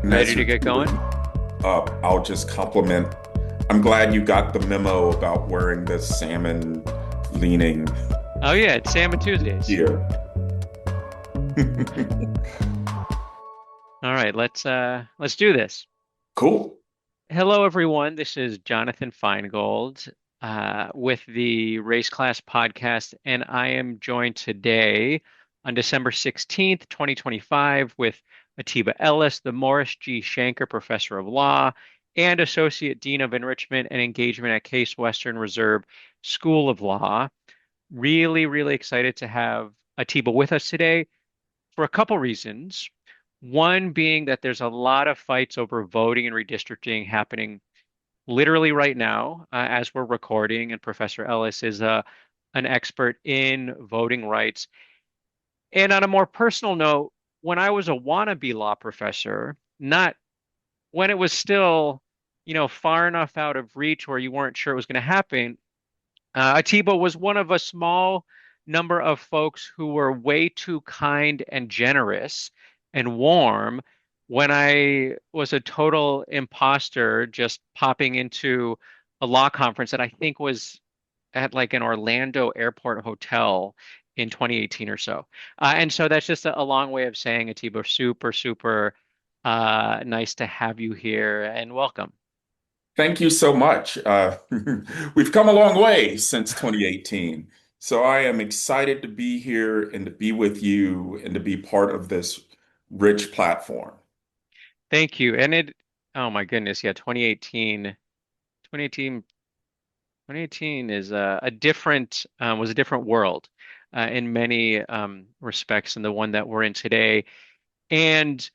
And Ready as to you're get going? queuing up, I'll just compliment. I'm glad you got the memo about wearing the salmon leaning Oh yeah, it's Salmon Tuesdays. gear. All right, let's do this. Cool. Hello everyone. This is Jonathan Feingold with the Race Class Podcast, and I am joined today on December 16th, 2025, with Atiba Ellis, the Morris G. Shanker Professor of Law and Associate Dean of Enrichment and Engagement at Case Western Reserve School of Law. Really, really excited to have Atiba with us today for a couple reasons. One being that there's a lot of fights over voting and redistricting happening literally right now as we're recording, and Professor Ellis is an expert in voting rights. And on a more personal note, when I was a wannabe law professor, not when it was still, far enough out of reach where you weren't sure it was going to happen, Atiba was one of a small number of folks who were way too kind and generous and warm when I was a total imposter, just popping into a law conference that I think was at like an Orlando airport hotel in 2018 or so. And so that's just a long way of saying, Atiba, super, super nice to have you here and welcome. Thank you so much. We've come a long way since 2018. So I am excited to be here and to be with you and to be part of this rich platform. Thank you. Oh my goodness, yeah, 2018, 2018 is was a different world in many respects than the one that we're in today. And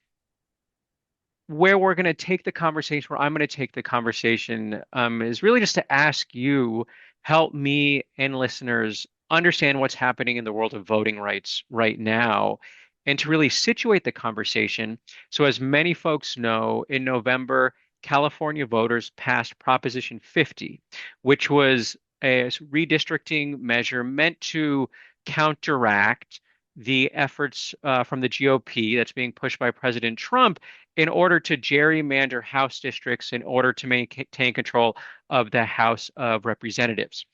where we're going to take the conversation, where I'm going to take the conversation, is really just to ask you, help me and listeners understand what's happening in the world of voting rights right now, and to really situate the conversation. So, as many folks know, in November, California voters passed Proposition 50, which was a redistricting measure meant to counteract the efforts from the GOP that's being pushed by President Trump in order to gerrymander House districts in order to maintain control of the House of Representatives.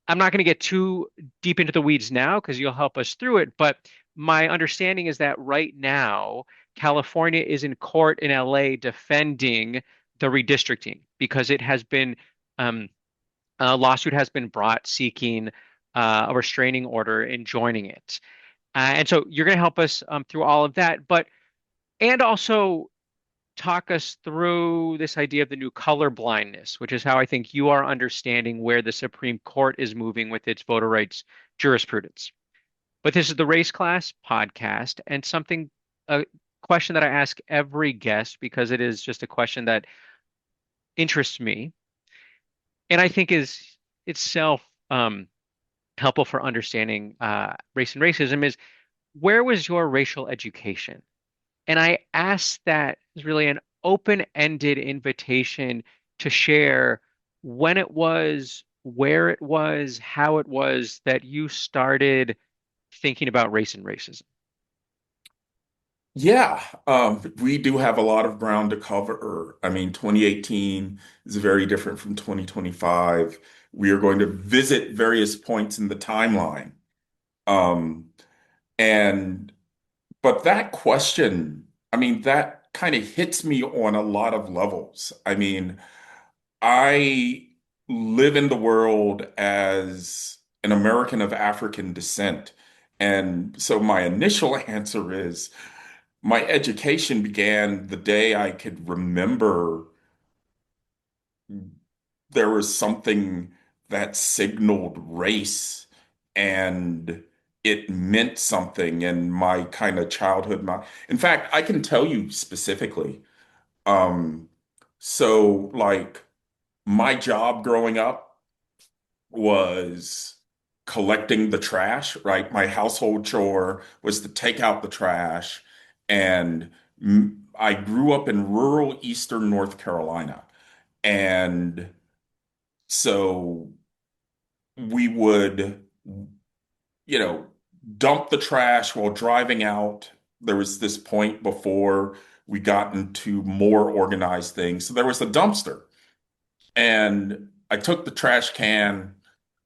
I'm not going to get too deep into the weeds now because you'll help us through it, but my understanding is that right now, California is in court in LA defending the redistricting because it has been a lawsuit has been brought seeking a restraining order in joining it. And so you're going to help us through all of that, but and also talk us through this idea of the new color blindness, which is how I think you are understanding where the Supreme Court is moving with its voter rights jurisprudence. But this is the Race Class podcast, and a question that I ask every guest because it is just a question that interests me, and I think is itself helpful for understanding race and racism is where was your racial education? And I asked that as really an open-ended invitation to share when it was, where it was, how it was that you started thinking about race and racism. Yeah, we do have a lot of ground to cover. I mean, 2018 is very different from 2025. We are going to visit various points in the timeline. Um, and, but that question, I mean, that kind of hits me on a lot of levels. I mean, I live in the world as an American of African descent. And so my initial answer is, my education began the day I could remember there was something that signaled race and it meant something in my kind of childhood mind. In fact, I can tell you specifically. Um, so like my job growing up was collecting the trash, right? My household chore was to take out the trash. And I grew up in rural Eastern North Carolina. And so we would, you know, dump the trash while driving out. There was this point before we got into more organized things. So there was a dumpster. And I took the trash can.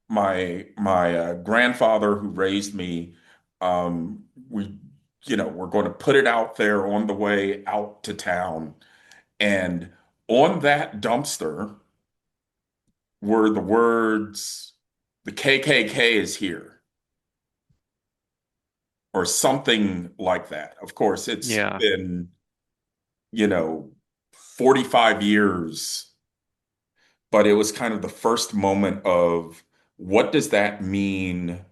My grandfather who raised me, we, we're going to put it out there on the way out to town. And on that dumpster were the words, "The KKK is here," or something like that. Of course, it's Yeah. been, you know, 45 years, but it was kind of the first moment of what does that mean?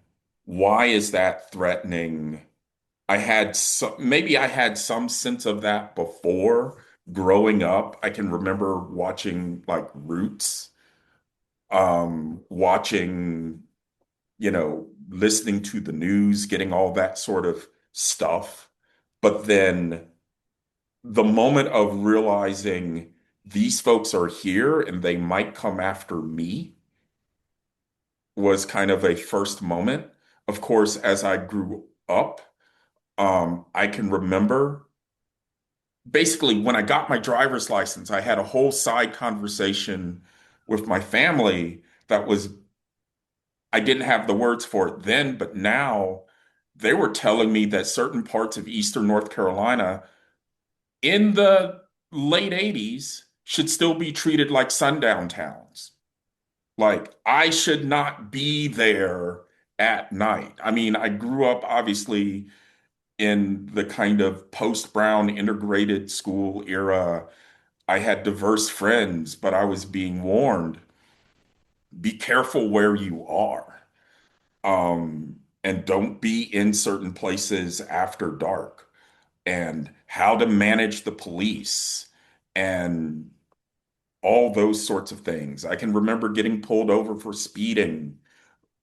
Why is that threatening? Maybe I had some sense of that before growing up. I can remember watching like Roots, watching, listening to the news, getting all that sort of stuff. But then the moment of realizing these folks are here and they might come after me was kind of a first moment. Of course, as I grew up, I can remember basically when I got my driver's license, I had a whole side conversation with my family that was, I didn't have the words for it then, but now they were telling me that certain parts of Eastern North Carolina in the late 80s should still be treated like sundown towns. Like I should not be there at night. I mean, I grew up obviously in the kind of post-Brown integrated school era. I had diverse friends, but I was being warned, be careful where you are. And don't be in certain places after dark, and how to manage the police and all those sorts of things. I can remember getting pulled over for speeding,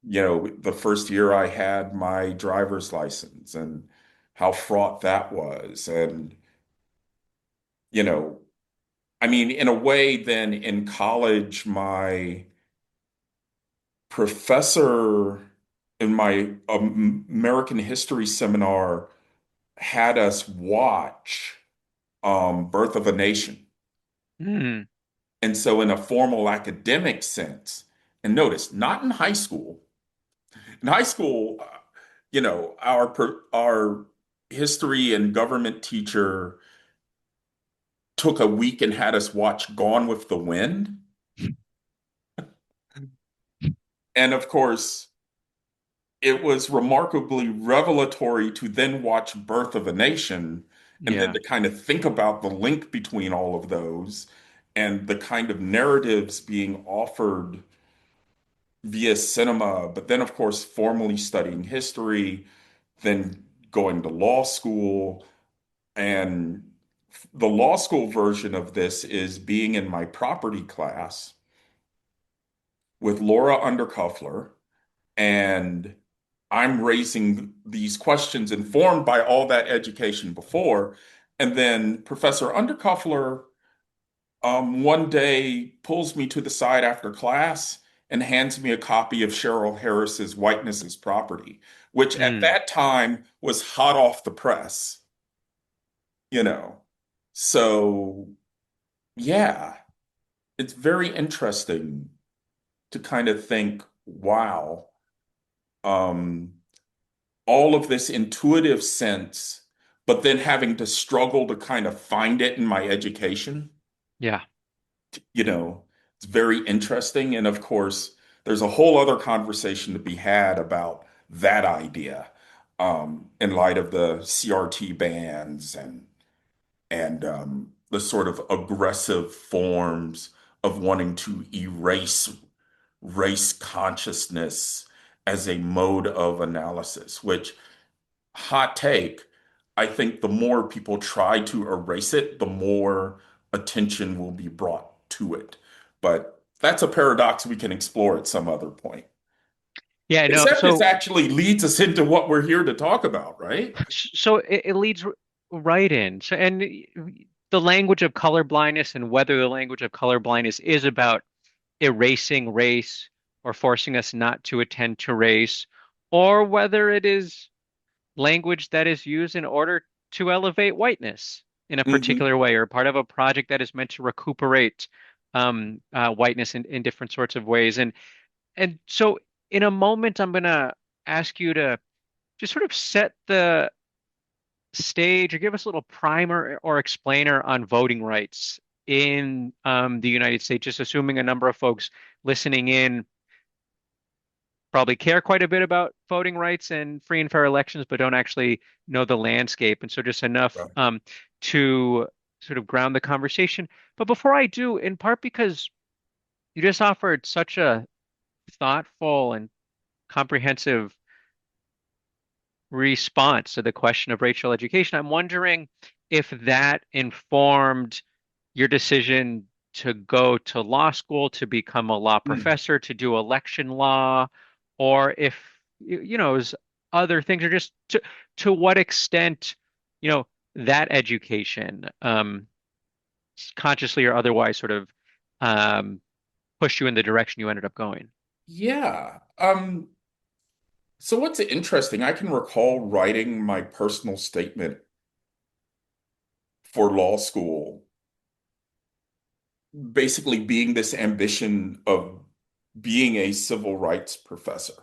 the first year I had my driver's license and how fraught that was. And, you know, I mean, in a way, then in college, my professor in my American history seminar had us watch Birth of a Nation. Mm. And so, in a formal academic sense, and notice, not in high school. In high school, our history and government teacher took a week and had us watch Gone with the Wind. And of course, it was remarkably revelatory to then watch Birth of a Nation and then Yeah. to kind of think about the link between all of those and the kind of narratives being offered via cinema, but then, of course, formally studying history, then going to law school. And the law school version of this is being in my property class with Laura Undercuffler, and I'm raising these questions informed by all that education before. And then Professor Undercuffler one day pulls me to the side after class and hands me a copy of Cheryl Harris's Whiteness is Property, which at Mm. that time was hot off the press, you know. So, yeah, it's very interesting to kind of think, wow, um, all of this intuitive sense, but then having to struggle to kind of find it in my education. Yeah. It's very interesting. And of course, there's a whole other conversation to be had about that idea, in light of the CRT bans and the sort of aggressive forms of wanting to erase race consciousness as a mode of analysis, which, hot take, I think the more people try to erase it, the more attention will be brought to it. But that's a paradox we can explore at some other point. Yeah, no. Except this So actually leads us into what we're here to talk about, right? it leads right in. So, and the language of colorblindness and whether the language of colorblindness is about erasing race or forcing us not to attend to race, or whether it is language that is used in order to elevate whiteness in a Hmm. particular way, or part of a project that is meant to recuperate whiteness in different sorts of ways. And so, in a moment, I'm gonna ask you to just sort of set the stage or give us a little primer or explainer on voting rights in the United States, just assuming a number of folks listening in probably care quite a bit about voting rights and free and fair elections, but don't actually know the landscape. And so just enough to sort of ground the conversation. But before I do, in part because you just offered such a thoughtful and comprehensive response to the question of racial education, I'm wondering if that informed your decision to go to law school, to become a law Mm. professor, to do election law, or if it was other things, or just to what extent, you know, that education, consciously or otherwise, sort of um, pushed you in the direction you ended up going. Yeah. So what's interesting, I can recall writing my personal statement for law school, basically being this ambition of being a civil rights professor,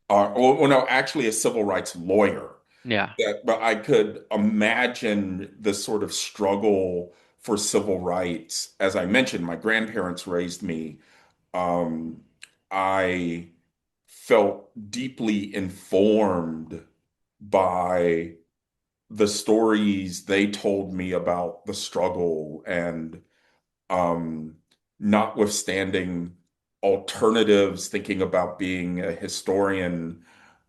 or no, actually a civil rights lawyer. Yeah, But I could imagine the sort of struggle for civil rights. As I mentioned, my grandparents raised me. Um, I felt deeply informed by the stories they told me about the struggle, and um, notwithstanding alternatives, thinking about being a historian,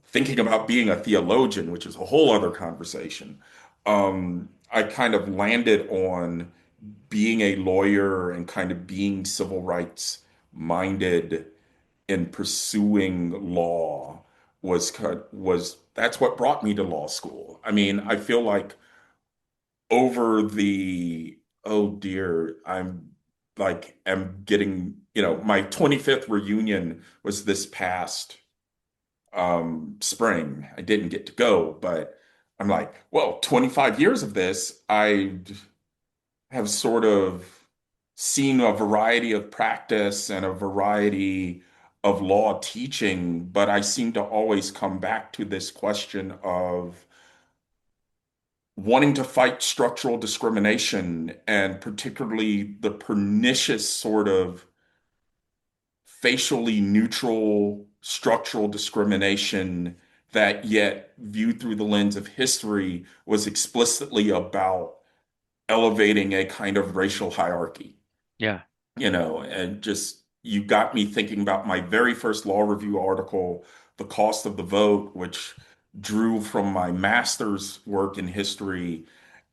thinking about being a theologian, which is a whole other conversation. I kind of landed on being a lawyer and kind of being civil rights minded in pursuing law was that's what brought me to law school. I mean, I feel like over the oh dear, I'm getting, my 25th reunion was this past spring. I didn't get to go, but I'm like, well, 25 years of this, I have sort of seen a variety of practice and a variety of law teaching, but I seem to always come back to this question of wanting to fight structural discrimination, and particularly the pernicious sort of facially neutral structural discrimination that, yet viewed through the lens of history, was explicitly about elevating a kind of racial hierarchy. yeah, And just you got me thinking about my very first law review article, The Cost of the Vote, which drew from my master's work in history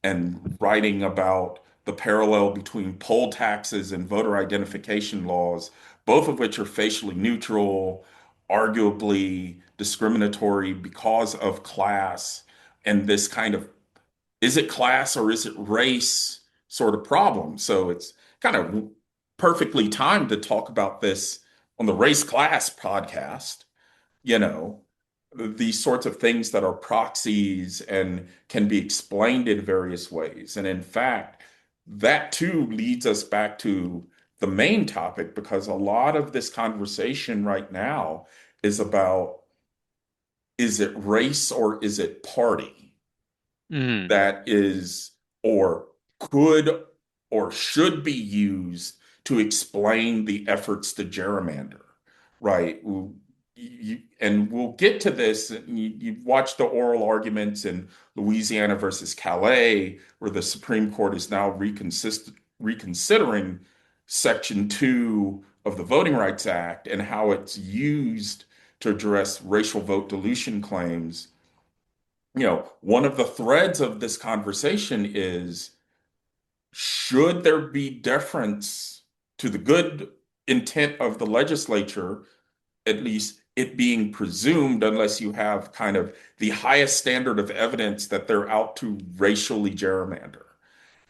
and writing about the parallel between poll taxes and voter identification laws, both of which are facially neutral, arguably discriminatory because of class, and this kind of, is it class or is it race sort of problem. So it's kind of perfectly timed to talk about this on the Race Class podcast, you know, these sorts of things that are proxies and can be explained in various ways. And in fact, that too leads us back to the main topic, because a lot of this conversation right now is about, is it race or is it party? mm, That is, or could or should be used to explain the efforts to gerrymander, right? And we'll get to this. You've watched the oral arguments in Louisiana versus Calais, where the Supreme Court is now reconsidering Section 2 of the Voting Rights Act and how it's used to address racial vote dilution claims, one of the threads of this conversation is, should there be deference to the good intent of the legislature, at least it being presumed, unless you have kind of the highest standard of evidence that they're out to racially gerrymander?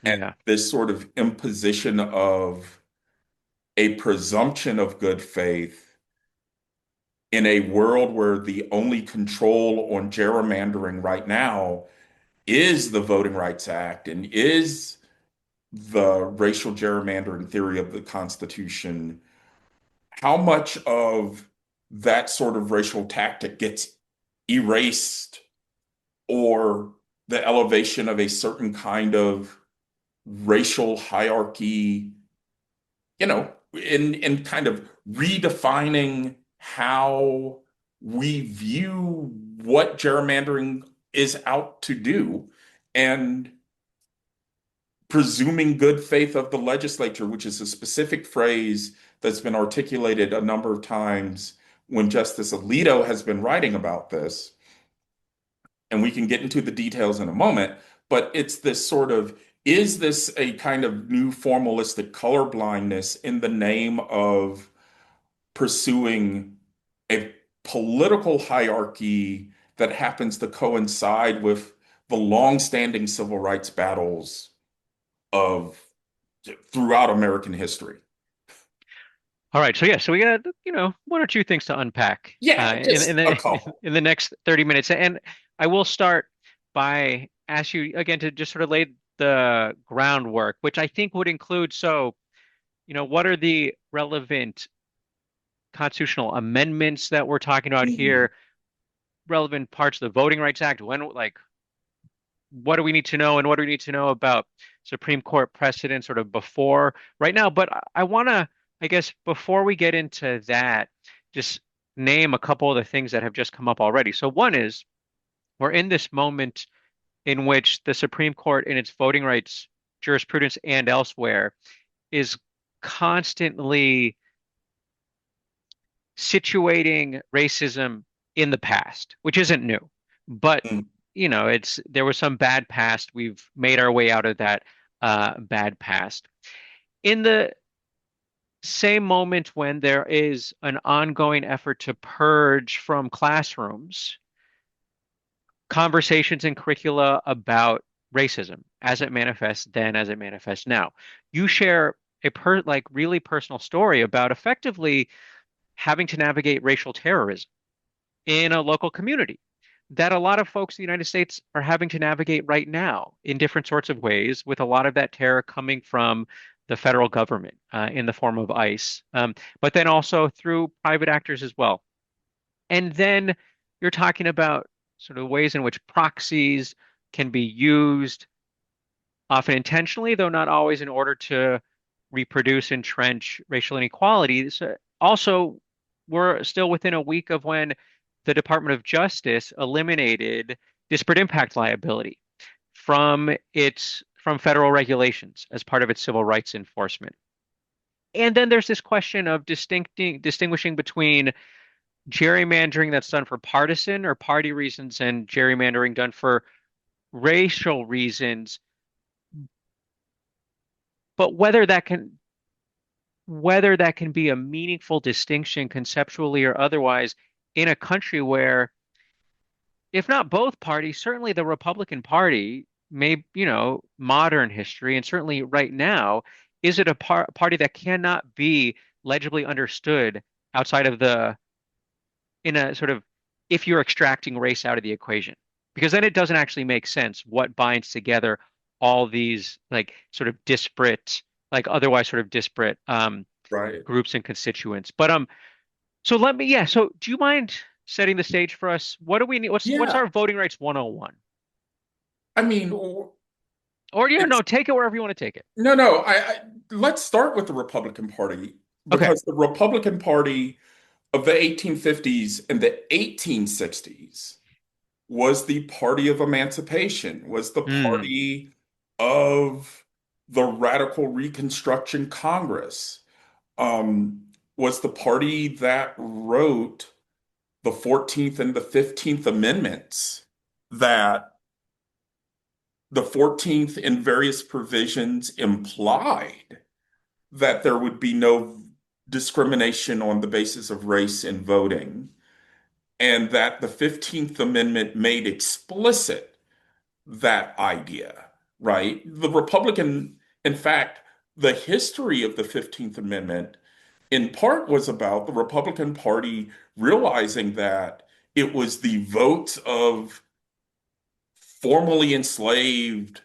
And Yeah. this sort of imposition of a presumption of good faith in a world where the only control on gerrymandering right now is the Voting Rights Act and is the racial gerrymandering theory of the Constitution. How much of that sort of racial tactic gets erased, or the elevation of a certain kind of racial hierarchy, in kind of redefining how we view what gerrymandering is out to do, and presuming good faith of the legislature, which is a specific phrase that's been articulated a number of times when Justice Alito has been writing about this. And we can get into the details in a moment, but it's this sort of, is this a kind of new formalistic colorblindness in the name of pursuing a political hierarchy that happens to coincide with the long-standing civil rights battles of throughout American history? All right. So yeah, so we got, one or two things to unpack Yeah, in just a the couple. in the next 30 minutes. And I will start by ask you again to just sort of lay the groundwork, which I think would include, so, what are the relevant constitutional amendments that we're talking about Mhm. here, relevant parts of the Voting Rights Act, when, like, what do we need to know, and what do we need to know about Supreme Court precedent sort of before right now. But I want to, I guess, before we get into that, just name a couple of the things that have just come up already. So one is, we're in this moment in which the Supreme Court, in its voting rights jurisprudence and elsewhere, is constantly situating racism in the past, which isn't new. But, Mm. it's, there was some bad past. We've made our way out of that bad past. In the same moment when there is an ongoing effort to purge from classrooms conversations and curricula about racism as it manifests then, as it manifests now. You share a like really personal story about effectively having to navigate racial terrorism in a local community that a lot of folks in the United States are having to navigate right now in different sorts of ways, with a lot of that terror coming from the federal government in the form of ICE, but then also through private actors as well. And then you're talking about sort of ways in which proxies can be used, often intentionally, though not always, in order to reproduce, entrench racial inequalities. Also, we're still within a week of when the Department of Justice eliminated disparate impact liability from federal regulations as part of its civil rights enforcement. And then there's this question of distinguishing between gerrymandering that's done for partisan or party reasons and gerrymandering done for racial reasons, but whether that can be a meaningful distinction conceptually or otherwise in a country where, if not both parties, certainly the Republican Party, may, modern history, and certainly right now, is it a party that cannot be legibly understood outside of in a sort of, if you're extracting race out of the equation, because then it doesn't actually make sense what binds together all these, like, sort of disparate, like otherwise sort of disparate Right. groups and constituents. But so let me, yeah. So do you mind setting the stage for us? What do we need? What's Yeah. our voting rights 101? I mean, Or yeah, it's no, take it wherever you want to take it. no, no. Let's start with the Republican Party, Okay. because the Republican Party of the 1850s and the 1860s was the party of emancipation, was the Hmm. party of the Radical Reconstruction Congress, was the party that wrote the 14th and the 15th Amendments, that the 14th in various provisions implied that there would be no discrimination on the basis of race in voting, and that the 15th Amendment made explicit that idea, right? The Republican, in fact, the history of the 15th Amendment in part was about the Republican Party realizing that it was the votes of formerly enslaved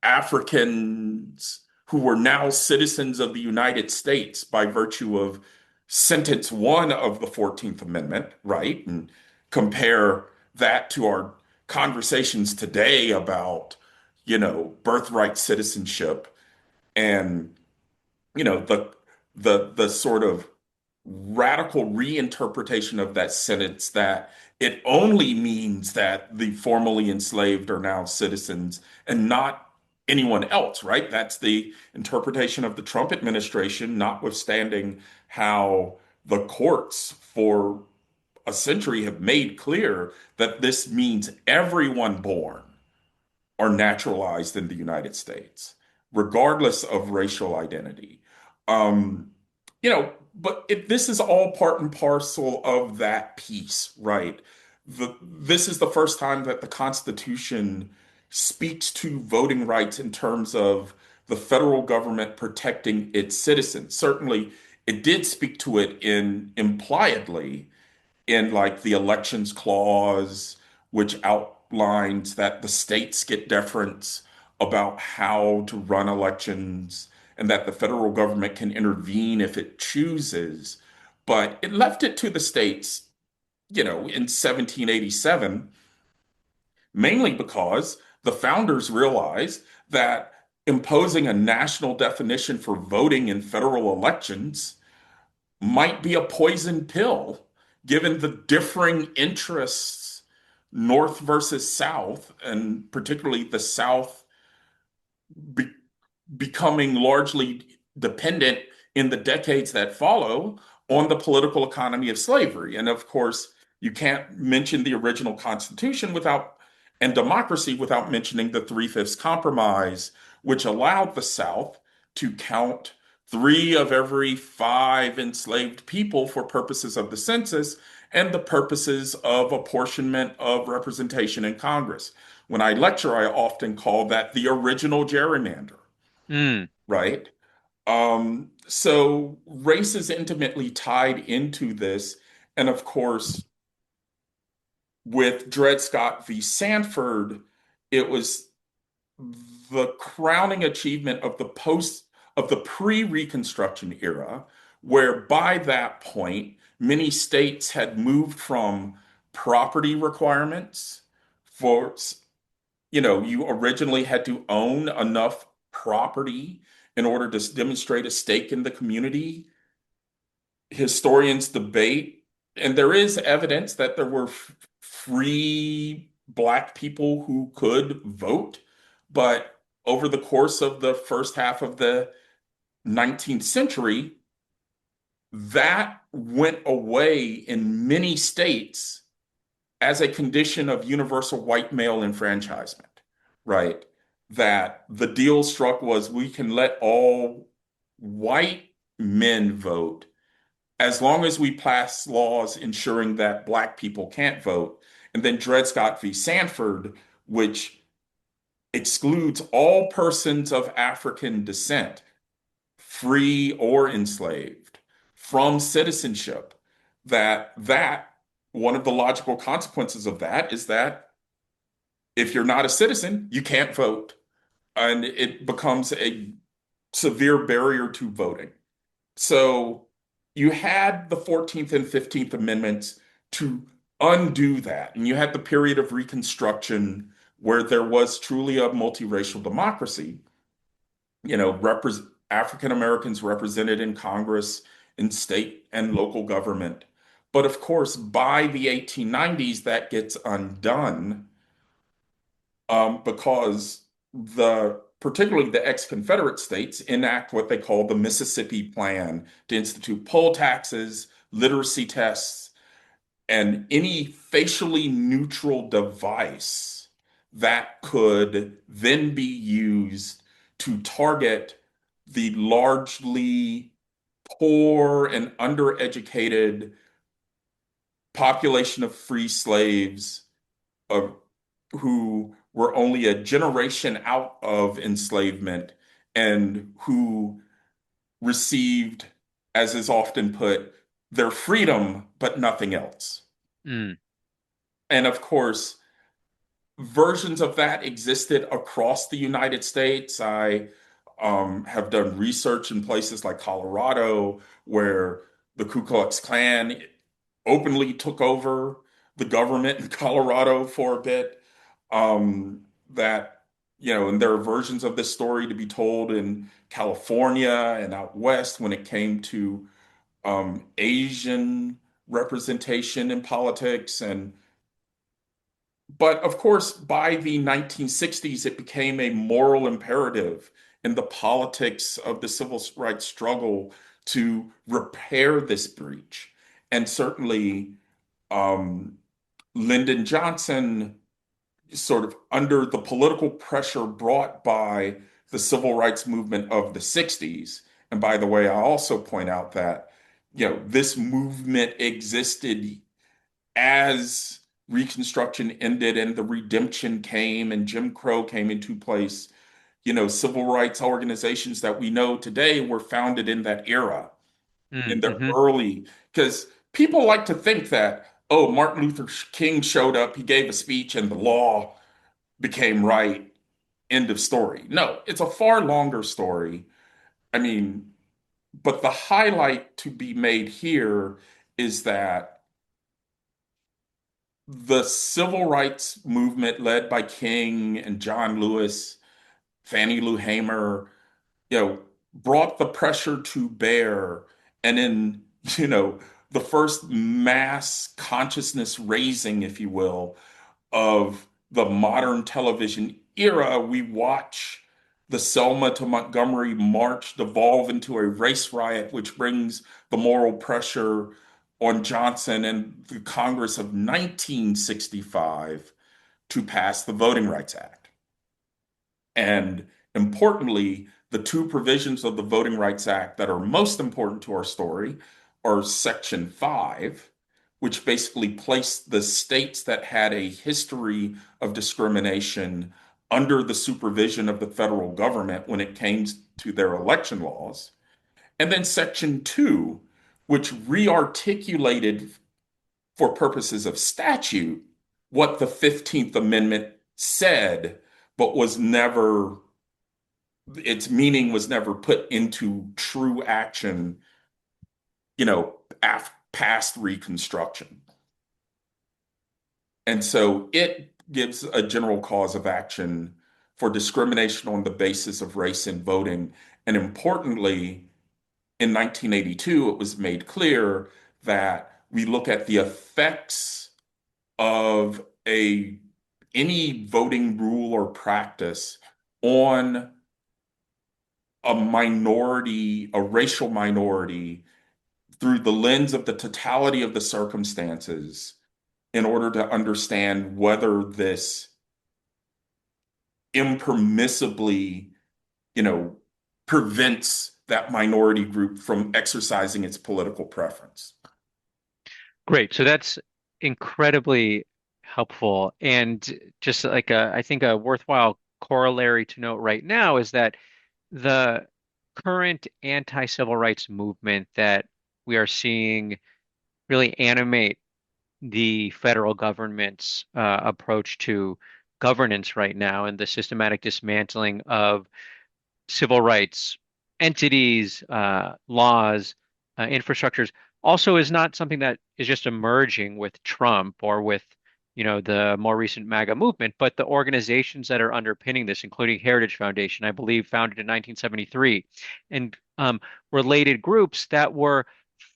Africans who were now citizens of the United States by virtue of sentence one of the 14th Amendment, right? And compare that to our conversations today about, birthright citizenship and, the sort of radical reinterpretation of that sentence that it only means that the formerly enslaved are now citizens and not anyone else, right? That's the interpretation of the Trump administration, notwithstanding how the courts for a century have made clear that this means everyone born are naturalized in the United States, regardless of racial identity. Um, this is all part and parcel of that piece, right? This is the first time that the Constitution speaks to voting rights in terms of the federal government protecting its citizens. Certainly, it did speak to it in impliedly in like the elections clause, which outlines that the states get deference about how to run elections and that the federal government can intervene if it chooses. But it left it to the states, in 1787, mainly because the founders realized that imposing a national definition for voting in federal elections might be a poison pill, given the differing interests, North versus South, and particularly the South be becoming largely dependent in the decades that follow on the political economy of slavery. And of course, you can't mention the original Constitution without and democracy without mentioning the Three-Fifths Compromise, which allowed the South to count three of every five enslaved people for purposes of the census and the purposes of apportionment of representation in Congress. When I lecture, I often call that the original gerrymander, Mm. right? So race is intimately tied into this. And of course, with Dred Scott v. Sanford, it was the crowning achievement of the pre-Reconstruction era, where by that point, many states had moved from property requirements for, you originally had to own enough property in order to demonstrate a stake in the community. Historians debate, and there is evidence that there were free Black people who could vote, but over the course of the first half of the 19th century, that went away in many states as a condition of universal white male enfranchisement, right? That the deal struck was we can let all white men vote as long as we pass laws ensuring that Black people can't vote. And then Dred Scott v. Sanford, which excludes all persons of African descent, free or enslaved, from citizenship. That one of the logical consequences of that is that if you're not a citizen, you can't vote. And it becomes a severe barrier to voting. So you had the 14th and 15th Amendments to undo that. And you had the period of Reconstruction where there was truly a multiracial democracy, African Americans represented in Congress, in state and local government. But of course, by the 1890s, that gets undone because particularly the ex-Confederate states enact what they call the Mississippi Plan to institute poll taxes, literacy tests, and any facially neutral device that could then be used to target the largely poor and undereducated population of free slaves of who were only a generation out of enslavement and who received, as is often put, their freedom, but nothing else. Mm, And of course, versions of that existed across the United States. I have done research in places like Colorado, where the Ku Klux Klan openly took over the government in Colorado for a bit. That, and there are versions of this story to be told in California and out west when it came to Asian representation in politics. But of course, by the 1960s, it became a moral imperative in the politics of the civil rights struggle to repair this breach. And certainly, um, Lyndon Johnson, sort of under the political pressure brought by the civil rights movement of the 60s. And by the way, I also point out that, this movement existed as Reconstruction ended and the redemption came and Jim Crow came into place. Civil rights organizations that we know today were founded in that era, in the hmm early, because people like to think that, oh, Martin Luther King showed up, he gave a speech, and the law became right. End of story. No, it's a far longer story. I mean, but the highlight to be made here is that the civil rights movement led by King and John Lewis, Fannie Lou Hamer, brought the pressure to bear. And in, the first mass consciousness raising, if you will, of the modern television era, we watch the Selma to Montgomery march devolve into a race riot, which brings the moral pressure on Johnson and the Congress of 1965 to pass the Voting Rights Act. And importantly, the two provisions of the Voting Rights Act that are most important to our story are Section 5, which basically placed the states that had a history of discrimination under the supervision of the federal government when it came to their election laws. And then Section 2, which rearticulated for purposes of statute what the 15th Amendment said, but was never, its meaning was never put into true action, past Reconstruction. And so it gives a general cause of action for discrimination on the basis of race in voting. And importantly, in 1982, it was made clear that we look at the effects of any voting rule or practice on a minority, a racial minority, through the lens of the totality of the circumstances in order to understand whether this impermissibly, you know, prevents that minority group from exercising its political preference. Great. So that's incredibly helpful. And just like I think a worthwhile corollary to note right now is that the current anti-civil rights movement that we are seeing really animate the federal government's approach to governance right now and the systematic dismantling of civil rights entities, laws, infrastructures also is not something that is just emerging with Trump or with, the more recent MAGA movement, but the organizations that are underpinning this, including Heritage Foundation, I believe founded in 1973, and related groups that were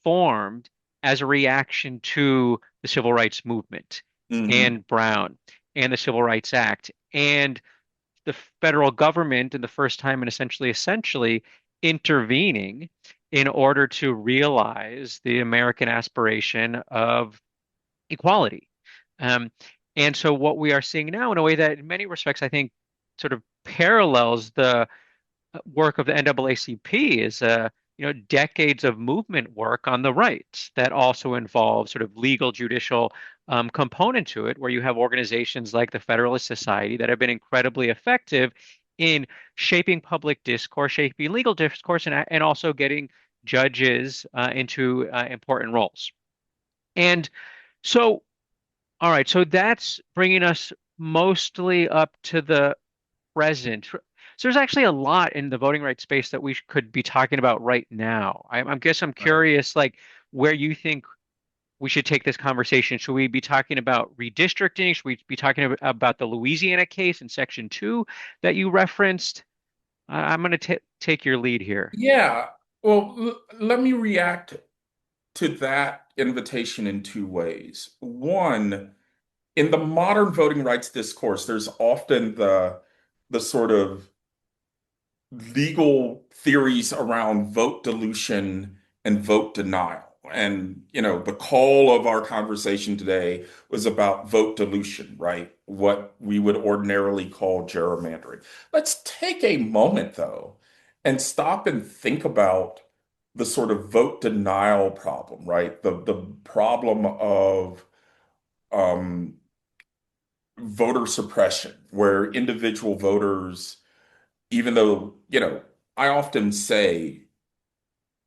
formed as a reaction to the civil rights movement Hmm. and Brown and the Civil Rights Act and the federal government in the first time and essentially intervening in order to realize the American aspiration of equality. Um, and so what we are seeing now in a way that in many respects, I think sort of parallels the work of the NAACP is decades of movement work on the right that also involves sort of legal judicial component to it, where you have organizations like the Federalist Society that have been incredibly effective in shaping public discourse, shaping legal discourse, and also getting judges into important roles. And so, all right, so that's bringing us mostly up to the present. So there's actually a lot in the voting rights space that we could be talking about right now. I guess I'm Right. curious, like where you think we should take this conversation. Should we be talking about redistricting? Should we be talking about the Louisiana case in Section 2 that you referenced? I'm going to take your lead here. Yeah. Well, let me react to that invitation in two ways. One, in the modern voting rights discourse, there's often the sort of legal theories around vote dilution and vote denial. And, the call of our conversation today was about vote dilution, right? What we would ordinarily call gerrymandering. Let's take a moment, though, and stop and think about the sort of vote denial problem, right? The problem of um, voter suppression, where individual voters, even though, I often say,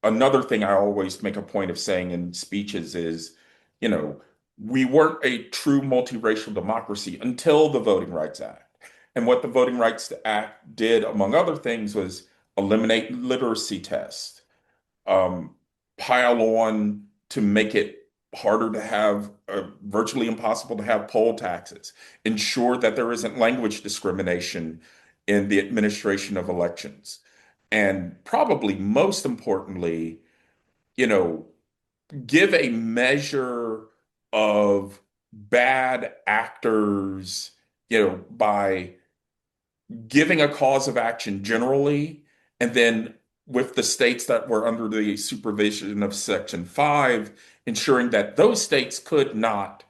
another thing I always make a point of saying in speeches is, you know, we weren't a true multiracial democracy until the Voting Rights Act. And what the Voting Rights Act did, among other things, was eliminate literacy tests, um, pile on to make it harder to have, virtually impossible to have poll taxes, ensure that there isn't language discrimination in the administration of elections. And probably most importantly, you know, give a measure of bad actors, by giving a cause of action generally, and then with the states that were under the supervision of Section 5, ensuring that those states could not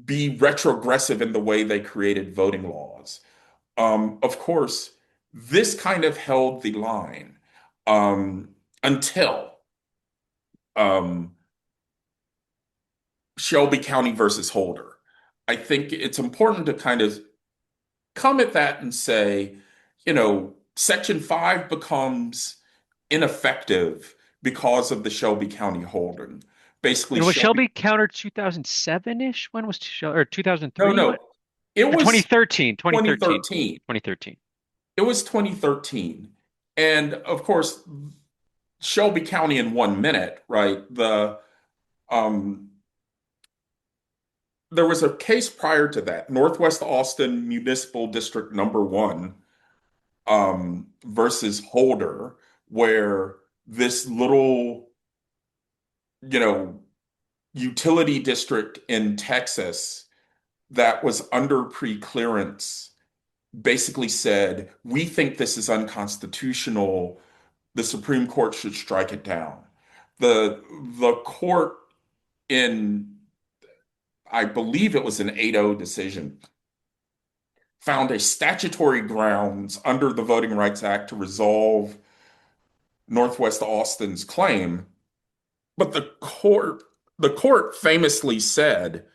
be retrogressive in the way they created voting laws. Of course, this kind of held the line until um, Shelby County versus Holder. I think it's important to kind of come at that and say, Section 5 becomes ineffective because of the Shelby County holding. Basically, And was Shelby, Shelby countered 2007-ish? When was Shelby, or no, 2003? What? no, it Or was 2013, 2013, 2013. 2013. It was 2013. And of course, Shelby County in 1 minute, right? Um, there was a case prior to that, Northwest Austin Municipal District Number One, versus Holder, where this little, you know, utility district in Texas that was under pre-clearance basically said, we think this is unconstitutional. The Supreme Court should strike it down. The court in, I believe it was an 8-0 decision, found a statutory grounds under the Voting Rights Act to resolve Northwest Austin's claim. But the court famously said,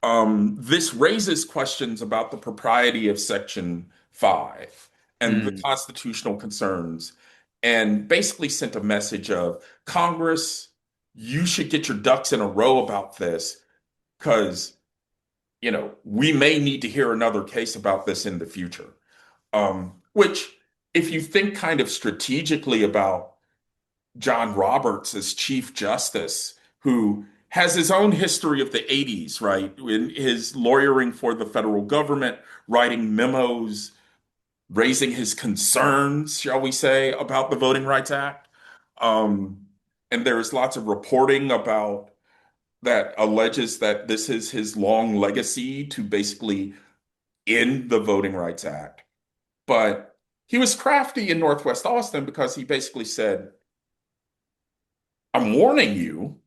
this raises questions about the propriety of Section 5 and the Mm. constitutional concerns, and basically sent a message of Congress, you should get your ducks in a row about this because, we may need to hear another case about this in the future. Which, if you think kind of strategically about John Roberts as Chief Justice, who has his own history of the 80s, right? In his lawyering for the federal government, writing memos, raising his concerns, shall we say, about the Voting Rights Act. Um, and there's lots of reporting about that alleges that this is his long legacy to basically end the Voting Rights Act. But he was crafty in Northwest Austin because he basically said, I'm warning you.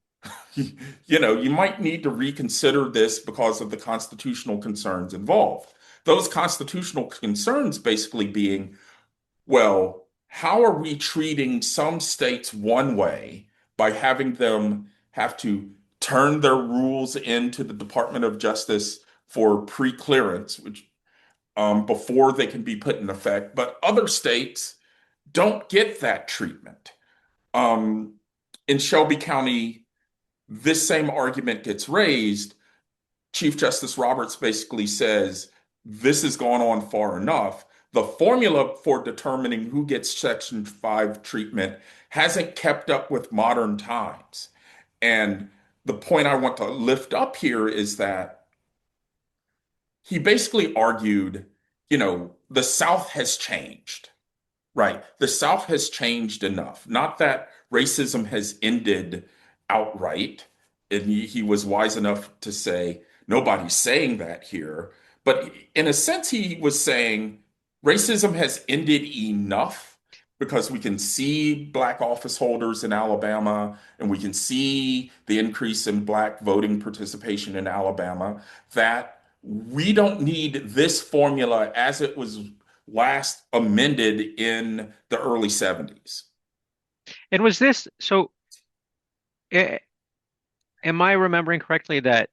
you might need to reconsider this because of the constitutional concerns involved. Those constitutional concerns basically being, well, how are we treating some states one way by having them have to turn their rules into the Department of Justice for pre-clearance, which before they can be put in effect, but other states don't get that treatment. Um, in Shelby County, this same argument gets raised. Chief Justice Roberts basically says this has gone on far enough. The formula for determining who gets Section 5 treatment hasn't kept up with modern times. And the point I want to lift up here is that he basically argued, the South has changed. Right. The South has changed enough. Not that racism has ended outright. And he was wise enough to say, nobody's saying that here. But in a sense, he was saying racism has ended enough because we can see black office holders in Alabama and we can see the increase in black voting participation in Alabama that we don't need this formula as it was last amended in the early 70s. And was this so? eh, Am I remembering correctly that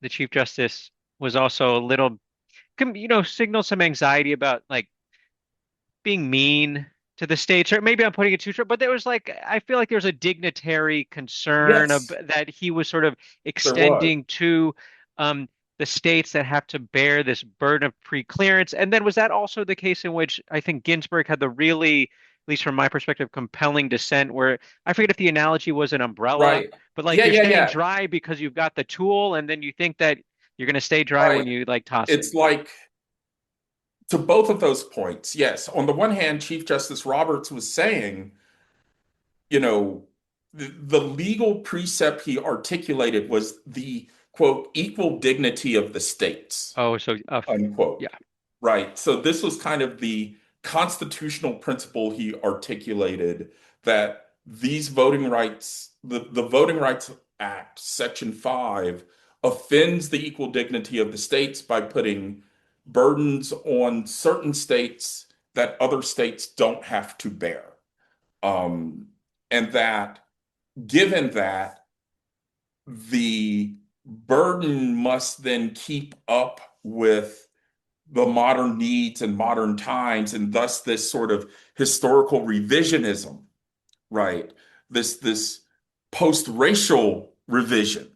the Chief Justice was also a little, signaled some anxiety about like being mean to the states, or maybe I'm putting it too short, but there was like, I feel like there was a dignitary concern of Yes, that he was sort of there was. extending to um, the states that have to bear this burden of pre-clearance. And then was that also the case in which I think Ginsburg had the really, at least from my perspective, compelling dissent where I forget if the analogy was an umbrella, Right. but like Yeah, you're yeah, staying yeah. dry because you've got the tool, and then you think that you're going to stay dry when Right. you like toss it. It's like to both of those points, yes. On the one hand, Chief Justice Roberts was saying, you know, the legal precept he articulated was the quote, equal dignity of the states. Oh, so yeah, Unquote. Right. So this was kind of the constitutional principle he articulated that these voting rights, the Voting Rights Act, Section 5, offends the equal dignity of the states by putting burdens on certain states that other states don't have to bear. Um, and that given that the burden must then keep up with the modern needs and modern times, and thus this sort of historical revisionism, right? This post-racial revision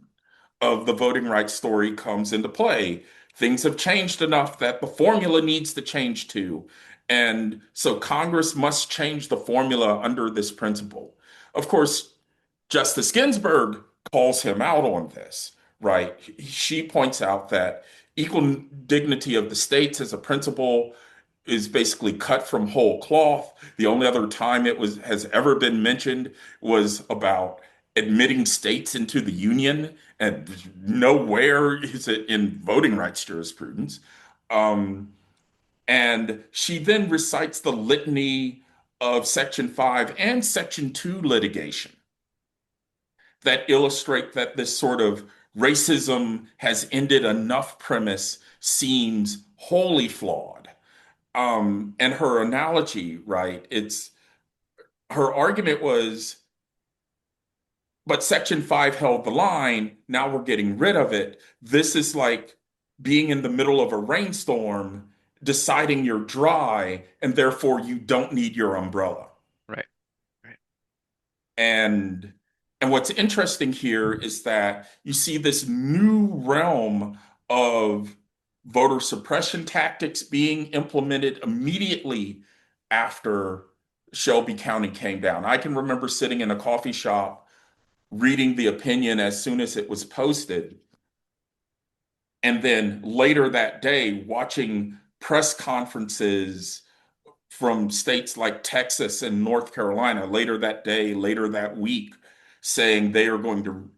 of the voting rights story comes into play. Things have changed enough that the formula needs to change too. And so Congress must change the formula under this principle. Of course, Justice Ginsburg calls him out on this, right? She points out that equal dignity of the states as a principle is basically cut from whole cloth. The only other time it was has ever been mentioned was about admitting states into the union, and nowhere is it in voting rights jurisprudence. Um, and she then recites the litany of Section 5 and Section 2 litigation that illustrate that this sort of racism has ended enough premise seems wholly flawed. And her analogy, right? It's her argument was, but Section 5 held the line. Now we're getting rid of it. This is like being in the middle of a rainstorm, deciding you're dry, and therefore you don't need your umbrella. right, right. And and what's interesting here is that you see this new realm of voter suppression tactics being implemented immediately after Shelby County came down. I can remember sitting in a coffee shop reading the opinion as soon as it was posted, and then later that day watching press conferences from states like Texas and North Carolina later that day, later that week, saying they are going to,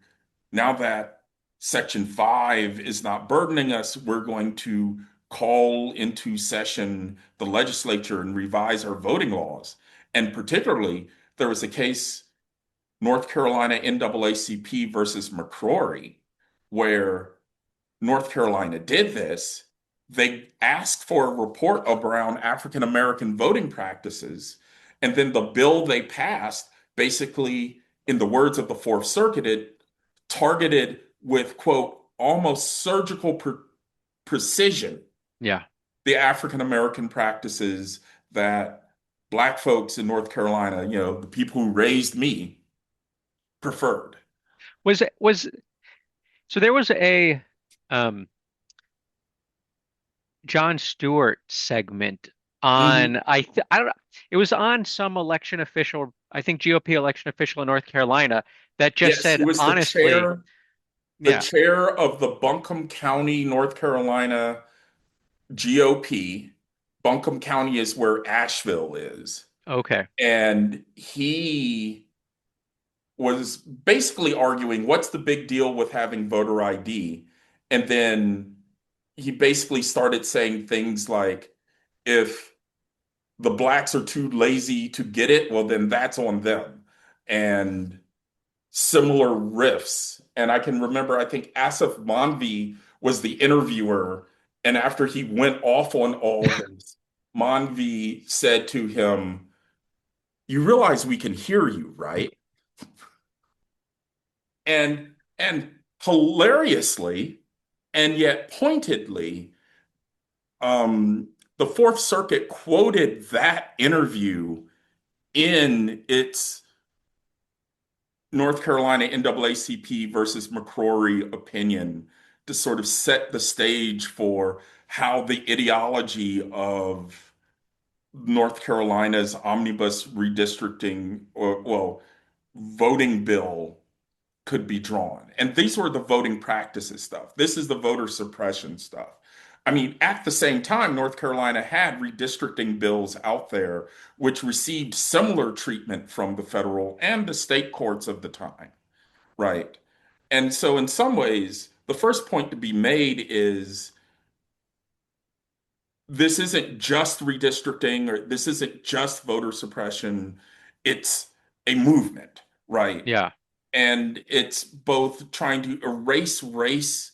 now that Section 5 is not burdening us, we're going to call into session the legislature and revise our voting laws. And particularly, there was a case North Carolina NAACP versus McCrory, where North Carolina did this. They asked for a report around African American voting practices, and then the bill they passed basically, in the words of the Fourth Circuit, it targeted with, quote, almost surgical precision Yeah. the African American practices that Black folks in North Carolina, the people who raised me, preferred. Was so there was a um John Stewart segment Mhm. on I don't know, it was on some election official, I think GOP election official in North Carolina, that just Yes, said it was the honestly, chair, the yeah, chair of the Buncombe County, North Carolina GOP. Buncombe County is where Asheville is. okay. And he was basically arguing what's the big deal with having voter ID? And then he basically started saying things like, if the blacks are too lazy to get it, well, then that's on them. And similar riffs. And I can remember, I think Asif Manvi was the interviewer. And after he went off on all this, Manvi said to him, "You realize we can hear you, right?" And hilariously, and yet pointedly, the Fourth Circuit quoted that interview in its North Carolina NAACP versus McCrory opinion to sort of set the stage for how the ideology of North Carolina's omnibus redistricting, or, well, voting bill could be drawn. And these were the voting practices stuff. This is the voter suppression stuff. I mean, at the same time, North Carolina had redistricting bills out there which received similar treatment from the federal and the state courts of the time, right? And so, in some ways, the first point to be made is this isn't just redistricting or this isn't just voter suppression. It's a movement, right? Yeah. And it's both trying to erase race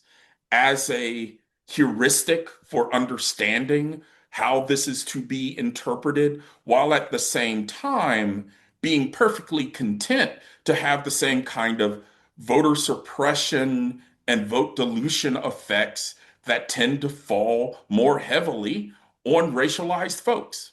as a heuristic for understanding how this is to be interpreted, while at the same time being perfectly content to have the same kind of voter suppression and vote dilution effects that tend to fall more heavily on racialized folks,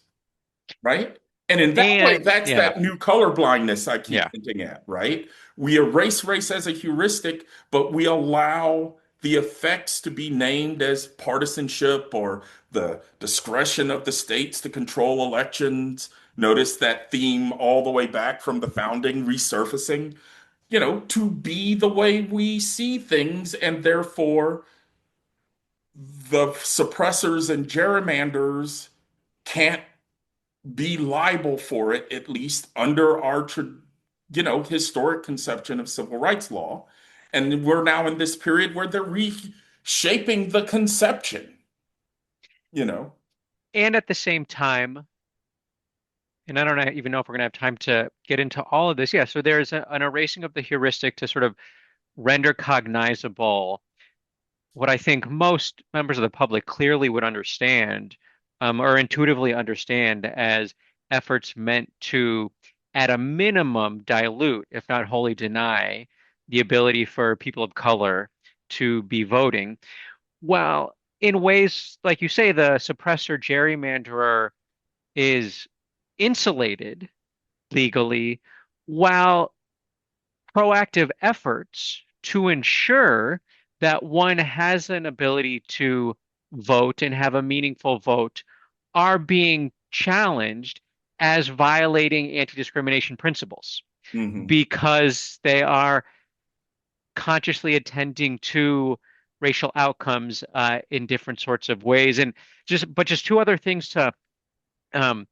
right? And in that way, And that's yeah, that new colorblindness I keep yeah. hinting at, right? We erase race as a heuristic, but we allow the effects to be named as partisanship or the discretion of the states to control elections. Notice that theme all the way back from the founding resurfacing, to be the way we see things, and therefore the suppressors and gerrymanders can't be liable for it, at least under our, historic conception of civil rights law. And we're now in this period where they're reshaping the conception, you know. And at the same time, and I don't even know if we're going to have time to get into all of this. Yeah, so there's an erasing of the heuristic to sort of render cognizable what I think most members of the public clearly would understand, or intuitively understand as efforts meant to, at a minimum, dilute, if not wholly deny, the ability for people of color to be voting. While in ways, like you say, the suppressor gerrymanderer is insulated legally, while proactive efforts to ensure that one has an ability to vote and have a meaningful vote are being challenged as violating anti-discrimination principles Hmm. because they are consciously attending to racial outcomes in different sorts of ways. And just two other things to um,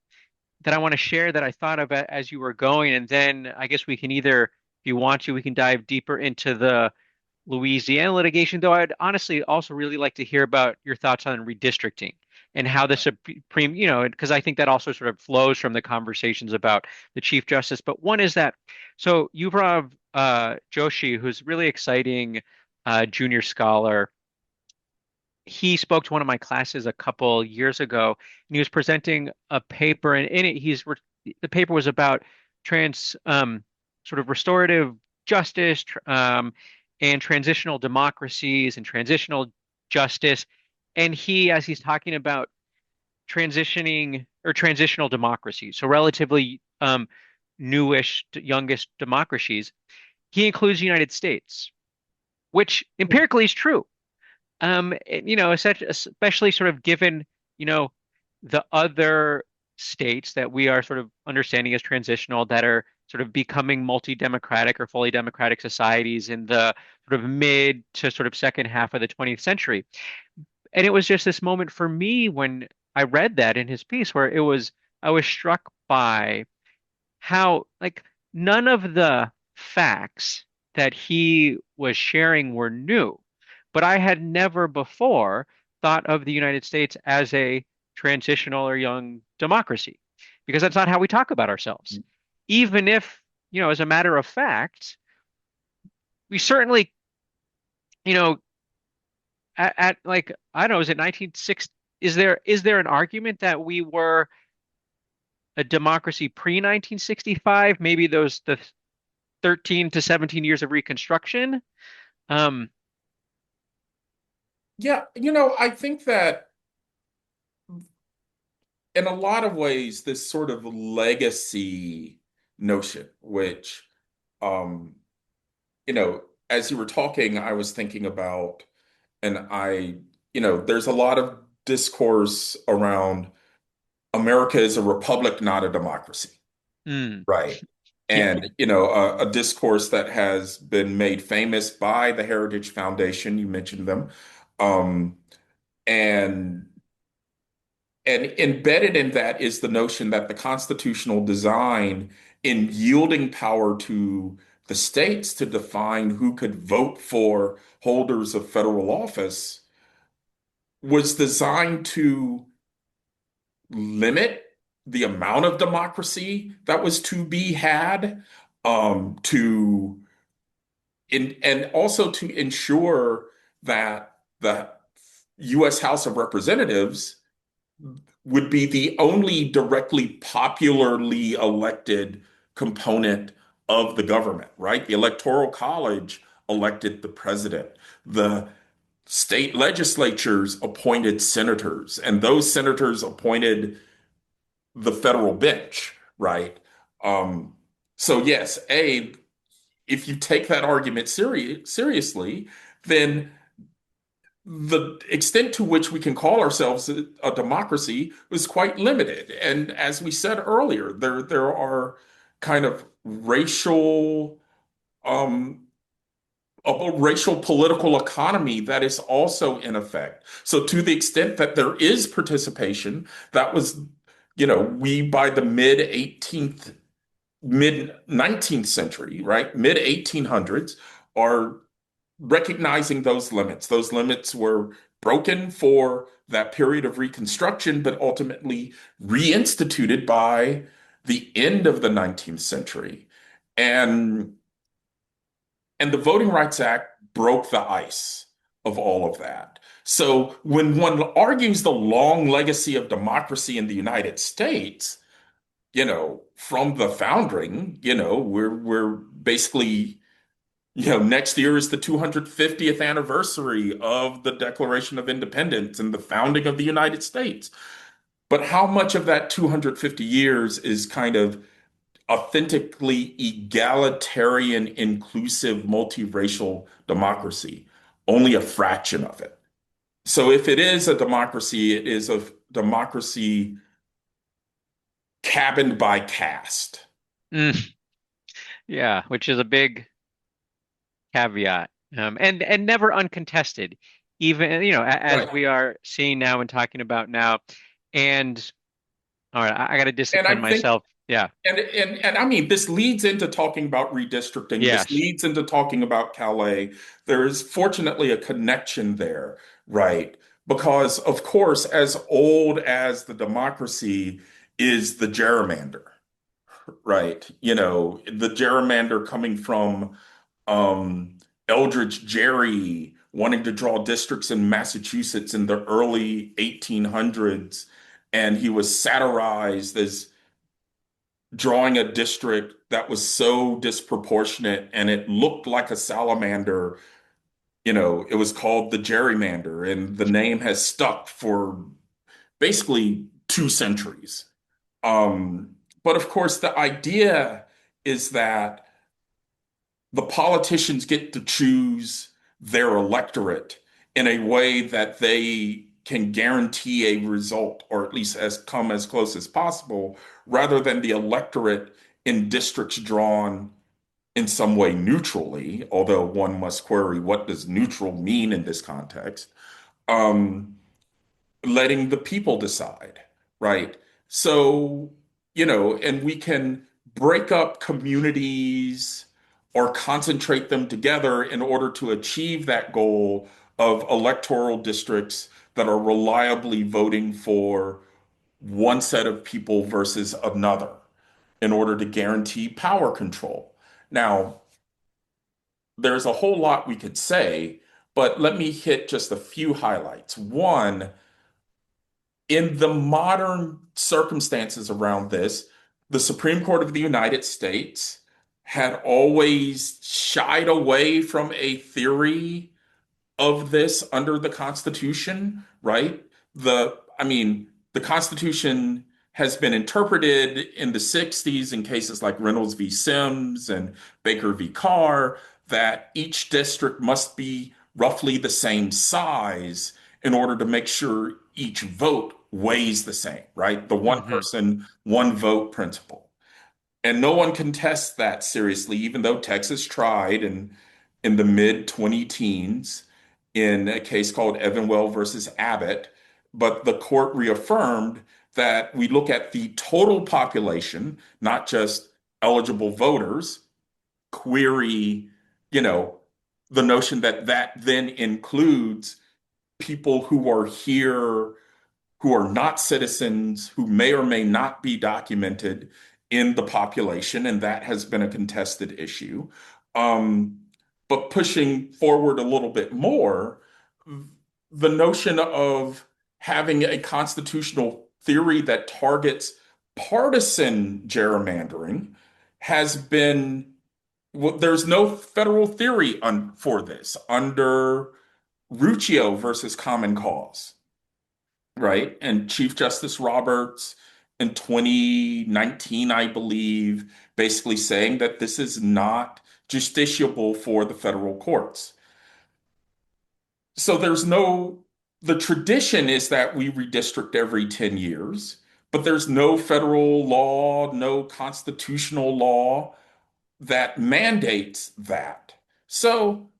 that I want to share that I thought of as you were going, and then I guess we can either, if you want to, we can dive deeper into the Louisiana litigation, though I'd honestly also really like to hear about your thoughts on redistricting, and how the Supreme, because I think that also sort of flows from the conversations about the Chief Justice. But one is that, so Yuvrov Joshi, who's really exciting junior scholar, he spoke to one of my classes a couple years ago, and he was presenting a paper, and in it, the paper was about trans sort of restorative justice and transitional democracies and transitional justice. And as he's talking about transitioning or transitional democracies, so relatively newish, youngest democracies, he includes the United States, which empirically is true. Especially sort of given, you know, the other states that we are sort of understanding as transitional that are sort of becoming multi-democratic or fully democratic societies in the sort of mid to sort of second half of the 20th century. And it was just this moment for me when I read that in his piece where I was struck by how, like, none of the facts that he was sharing were new, but I had never before thought of the United States as a transitional or young democracy, because that's not how we talk about ourselves. Even if, as a matter of fact, we certainly, you know, at like, I don't know, is it 1960? Is there an argument that we were a democracy pre-1965? Maybe the 13 to 17 years of Reconstruction. Um, Yeah, I think that in a lot of ways, this sort of legacy notion, which, um, as you were talking, I was thinking about, and there's a lot of discourse around America is a republic, not a democracy, mm, right? yeah. And, a discourse that has been made famous by the Heritage Foundation, you mentioned them, um, and And embedded in that is the notion that the constitutional design in yielding power to the states to define who could vote for holders of federal office was designed to limit the amount of democracy that was to be had, to and also to ensure that the U.S. House of Representatives would be the only directly popularly elected component of the government, right? The Electoral College elected the president. The state legislatures appointed senators, and those senators appointed the federal bench, right? Um, so yes, if you take that argument seriously, then the extent to which we can call ourselves a democracy was quite limited. And as we said earlier, there are kind of um, a racial political economy that is also in effect. So to the extent that there is participation, that was, we by the mid 19th century, right? Mid 1800s are recognizing those limits. Those limits were broken for that period of Reconstruction, but ultimately reinstituted by the end of the 19th century. And and the Voting Rights Act broke the ice of all of that. So when one argues the long legacy of democracy in the United States, from the founding, we're basically next year is the 250th anniversary of the Declaration of Independence and the founding of the United States. But how much of that 250 years is kind of authentically egalitarian, inclusive, multiracial democracy? Only a fraction of it. So if it is a democracy, it is a democracy cabined by caste. Mm, yeah, which is a big caveat, and never uncontested, even as Right. we are seeing now and talking about now. And all right, I got to And I discipline think myself. Yeah. And I mean, this leads into talking about redistricting. This Yes. leads into talking about Calais. There is fortunately a connection there, right? Because, of course, as old as the democracy is the gerrymander, right? You know, the gerrymander coming from Eldridge Gerry wanting to draw districts in Massachusetts in the early 1800s. And he was satirized as drawing a district that was so disproportionate and it looked like a salamander. You know, it was called the gerrymander, and the name has stuck for basically 2 centuries. Um, but of course, the idea is that the politicians get to choose their electorate in a way that they can guarantee a result, or at least as come as close as possible, rather than the electorate in districts drawn in some way neutrally, although one must query what does neutral mean in this context. Um, Letting the people decide, right? So, you know, and we can break up communities or concentrate them together in order to achieve that goal of electoral districts that are reliably voting for one set of people versus another in order to guarantee power control. Now, there's a whole lot we could say, but let me hit just a few highlights. One, in the modern circumstances around this, the Supreme Court of the United States had always shied away from a theory of this under the Constitution, right? I mean, the Constitution has been interpreted in the 60s in cases like Reynolds v. Sims and Baker v. Carr that each district must be roughly the same size in order to make sure each vote weighs the same, right? The one Hmm. person, one vote principle. And no one contests that seriously, even though Texas tried in the mid 20 teens in a case called Evanwell versus Abbott. But the court reaffirmed that we look at the total population, not just eligible voters, query, you know, the notion that that then includes people who are here who are not citizens, who may or may not be documented in the population, and that has been a contested issue. Um, but pushing forward a little bit more, the notion of having a constitutional theory that targets partisan gerrymandering has been, well, there's no federal theory for this under Ruccio versus Common Cause, right? And Chief Justice Roberts in 2019, I believe, basically saying that this is not justiciable for the federal courts. So the tradition is that we redistrict every 10 years, but there's no federal law, no constitutional law that mandates that. So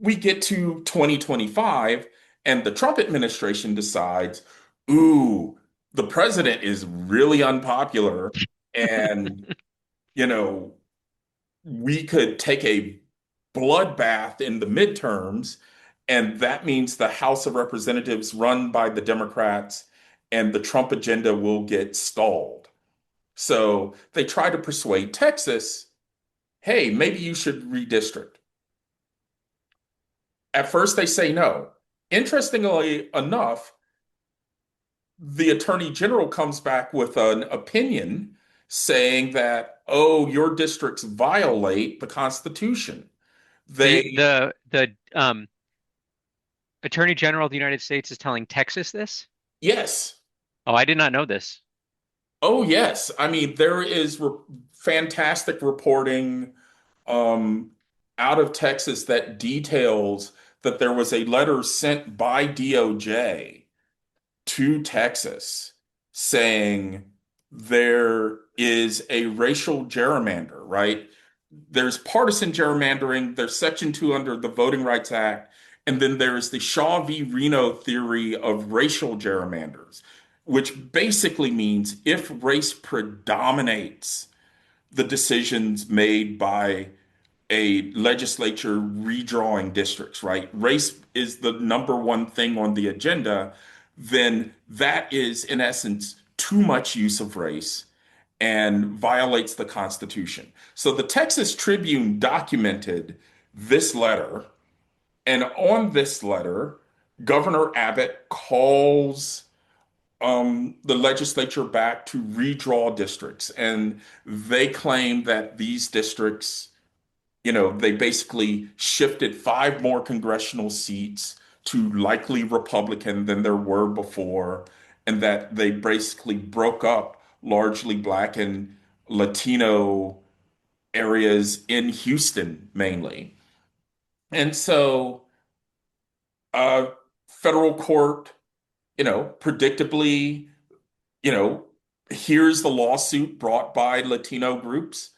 we get to 2025 and the Trump administration decides, ooh, the president is really unpopular and, you know, we could take a bloodbath in the midterms, and that means the House of Representatives run by the Democrats and the Trump agenda will get stalled. So they try to persuade Texas, hey, maybe you should redistrict. At first, they say no. Interestingly enough, the attorney general comes back with an opinion saying that, oh, your districts violate the Constitution. They, The Attorney General of the United States is telling Texas this? yes. Oh, I did not know this. Oh, yes. I mean, there is fantastic reporting um, out of Texas that details that there was a letter sent by DOJ to Texas saying there is a racial gerrymander, right? There's partisan gerrymandering, there's Section 2 under the Voting Rights Act, and then there's the Shaw v. Reno theory of racial gerrymanders, which basically means if race predominates the decisions made by a legislature redrawing districts, right? Race is the number one thing on the agenda, then that is, in essence, too much use of race and violates the Constitution. So the Texas Tribune documented this letter, and on this letter, Governor Abbott calls the legislature back to redraw districts, and they claim that these districts, they basically shifted five more congressional seats to likely Republican than there were before, and that they basically broke up largely Black and Latino areas in Houston mainly. And so, uh, federal court, predictably, you know, here's the lawsuit brought by Latino groups,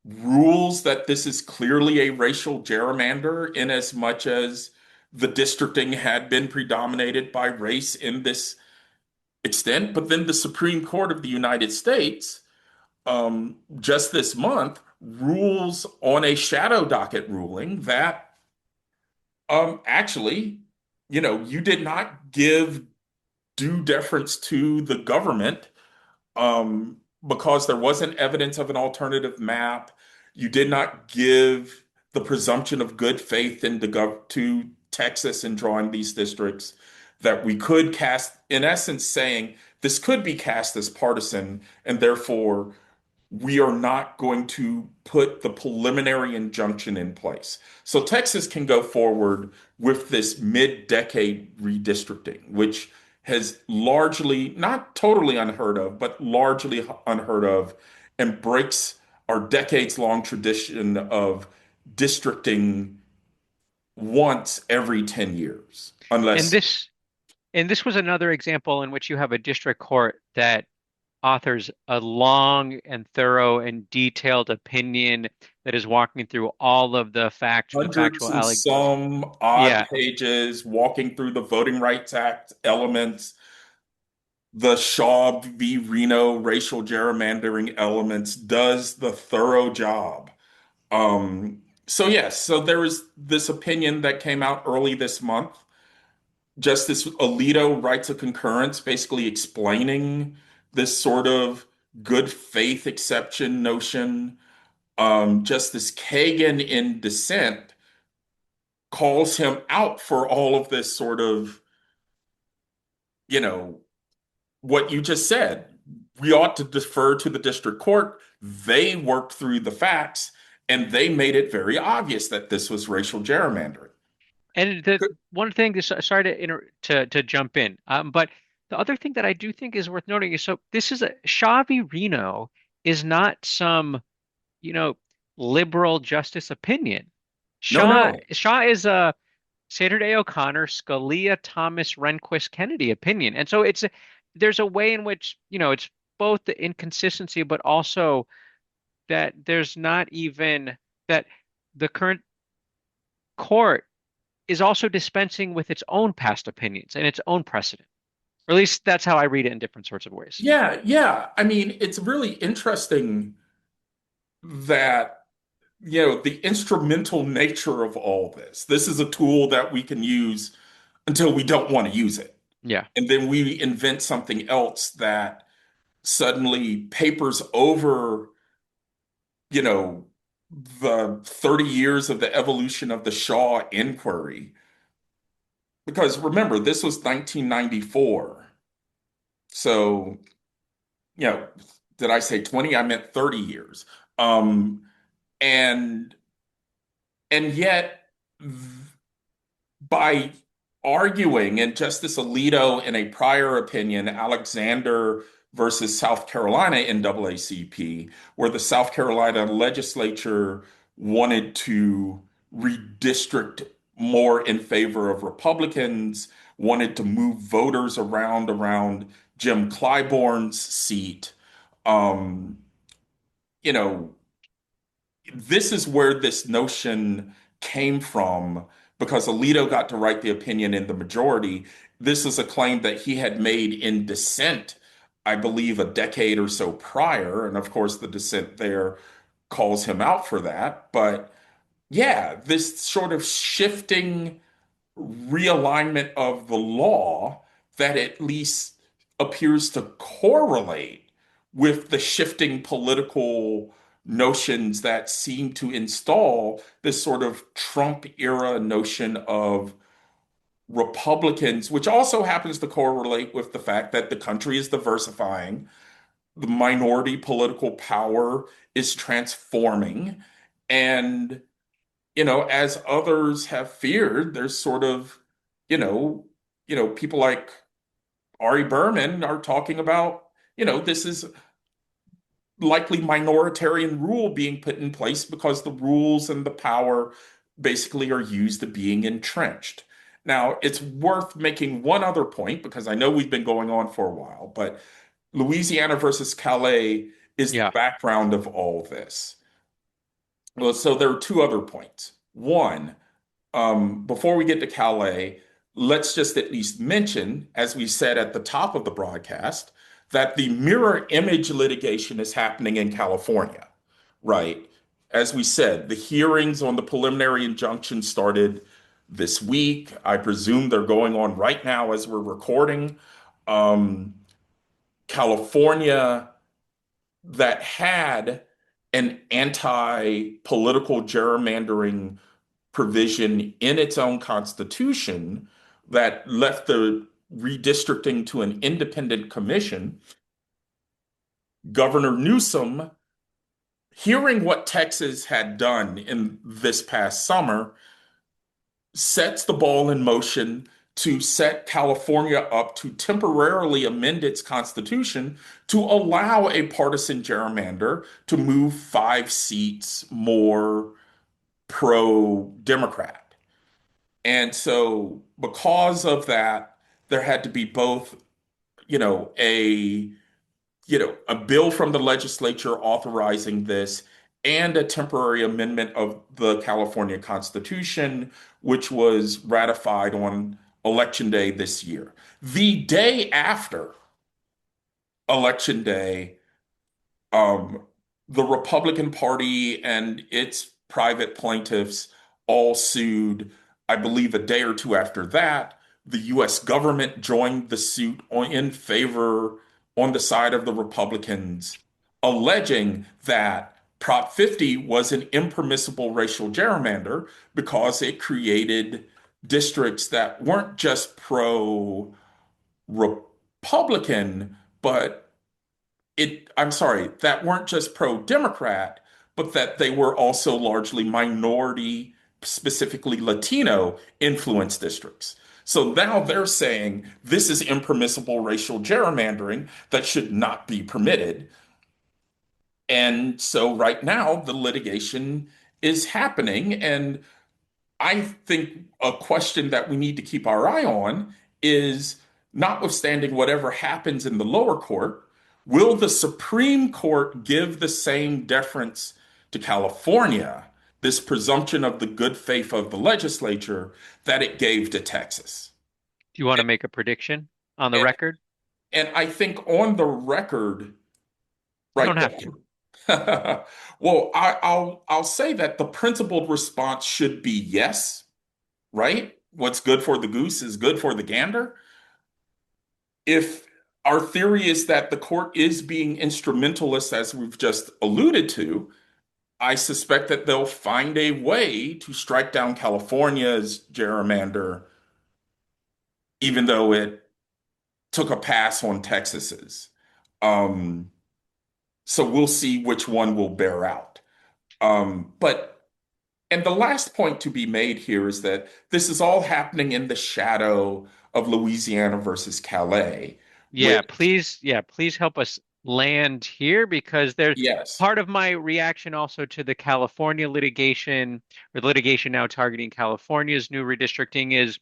rules that this is clearly a racial gerrymander in as much as the districting had been predominated by race in this extent. But then the Supreme Court of the United States, just this month, rules on a shadow docket ruling that actually, you did not give due deference to the government because there wasn't evidence of an alternative map. You did not give the presumption of good faith to Texas in drawing these districts, that we could cast, in essence, saying this could be cast as partisan, and therefore we are not going to put the preliminary injunction in place. So Texas can go forward with this mid-decade redistricting, which has largely, not totally unheard of, but largely unheard of, and breaks our decades-long tradition of districting once every 10 years, And unless this was another example in which you have a district court that authors a long and thorough and detailed opinion that is walking through all of the facts, the hundreds factual and alleg. some odd Yeah, pages walking through the Voting Rights Act elements, the Shaw v. Reno racial gerrymandering elements, does the thorough job. So yes, so there was this opinion that came out early this month. Justice Alito writes a concurrence basically explaining this sort of good faith exception notion. Justice Kagan in dissent calls him out for all of this sort of, you know, what you just said. We ought to defer to the district court. They worked through the facts and they made it very obvious that this was racial gerrymandering. and the one thing, sorry to to jump in, but the other thing that I do think is worth noting is so this is a Shaw v. Reno is not some you know liberal justice opinion. No, no, Shaw is a Sandra Day O'Connor, Scalia, Thomas, Rehnquist, Kennedy opinion. And so there's a way in which, it's both the inconsistency, but also that there's not even that the current court is also dispensing with its own past opinions and its own precedent. Or at least that's how I read it in different sorts of ways. yeah, yeah. I mean, it's really interesting that, the instrumental nature of all this. This is a tool that we can use until we don't want to use it. Yeah. And then we invent something else that suddenly papers over, you know, the 30 years of the evolution of the Shaw inquiry. Because remember, this was 1994. So, you know, did I say 20? I meant 30 years. Um, and and yet by arguing, and Justice Alito, in a prior opinion, Alexander versus South Carolina NAACP, where the South Carolina legislature wanted to redistrict more in favor of Republicans, wanted to move voters around Jim Clyburn's seat. Um, you know, this is where this notion came from because Alito got to write the opinion in the majority. This is a claim that he had made in dissent, I believe, a decade or so prior. And of course, the dissent there calls him out for that. But, yeah, this sort of shifting realignment of the law that at least appears to correlate with the shifting political notions that seem to install this sort of Trump era notion of Republicans, which also happens to correlate with the fact that the country is diversifying, the minority political power is transforming, and as others have feared, there's sort of, you know, people like Ari Berman are talking about, this is likely minoritarian rule being put in place because the rules and the power basically are used to being entrenched. Now, it's worth making one other point because I know we've been going on for a while, but Louisiana versus Calais is the Yeah. background of all this. Well, so there are two other points. One, before we get to Calais, let's just at least mention, as we said at the top of the broadcast, that the mirror image litigation is happening in California, right? As we said, the hearings on the preliminary injunction started this week. I presume they're going on right now as we're recording. Um, California, that had an anti-political gerrymandering provision in its own constitution that left the redistricting to an independent commission. Governor Newsom, hearing what Texas had done in this past summer, sets the ball in motion to set California up to temporarily amend its constitution to allow a partisan gerrymander to move 5 seats more pro-Democrat. And so, because of that, there had to be both, you know, a a bill from the legislature authorizing this and a temporary amendment of the California Constitution, which was ratified on Election Day this year. The day after Election Day, um, the Republican Party and its private plaintiffs all sued. I believe a day or two after that, the US government joined the suit in favor on the side of the Republicans, alleging that Prop 50 was an impermissible racial gerrymander because it created districts that weren't just pro Republican, but I'm sorry, that weren't just pro-Democrat, but that they were also largely minority, specifically Latino influenced districts. So now they're saying this is impermissible racial gerrymandering that should not be permitted. And so right now the litigation is happening. And I think a question that we need to keep our eye on is, notwithstanding whatever happens in the lower court, will the Supreme Court give the same deference to California, this presumption of the good faith of the legislature, that it gave to Texas? Do you want to make a prediction on the And, record? and I think on the record, You right, don't go have to. ahead. Well, I'll say that the principled response should be yes, right? What's good for the goose is good for the gander. If our theory is that the court is being instrumentalist, as we've just alluded to, I suspect that they'll find a way to strike down California's gerrymander, even though it took a pass on Texas's. Um, so we'll see which one will bear out. But And the last point to be made here is that this is all happening in the shadow of Louisiana versus Calais, which, Yeah, please help us land here because there's yes, part of my reaction also to the California litigation or litigation now targeting California's new redistricting is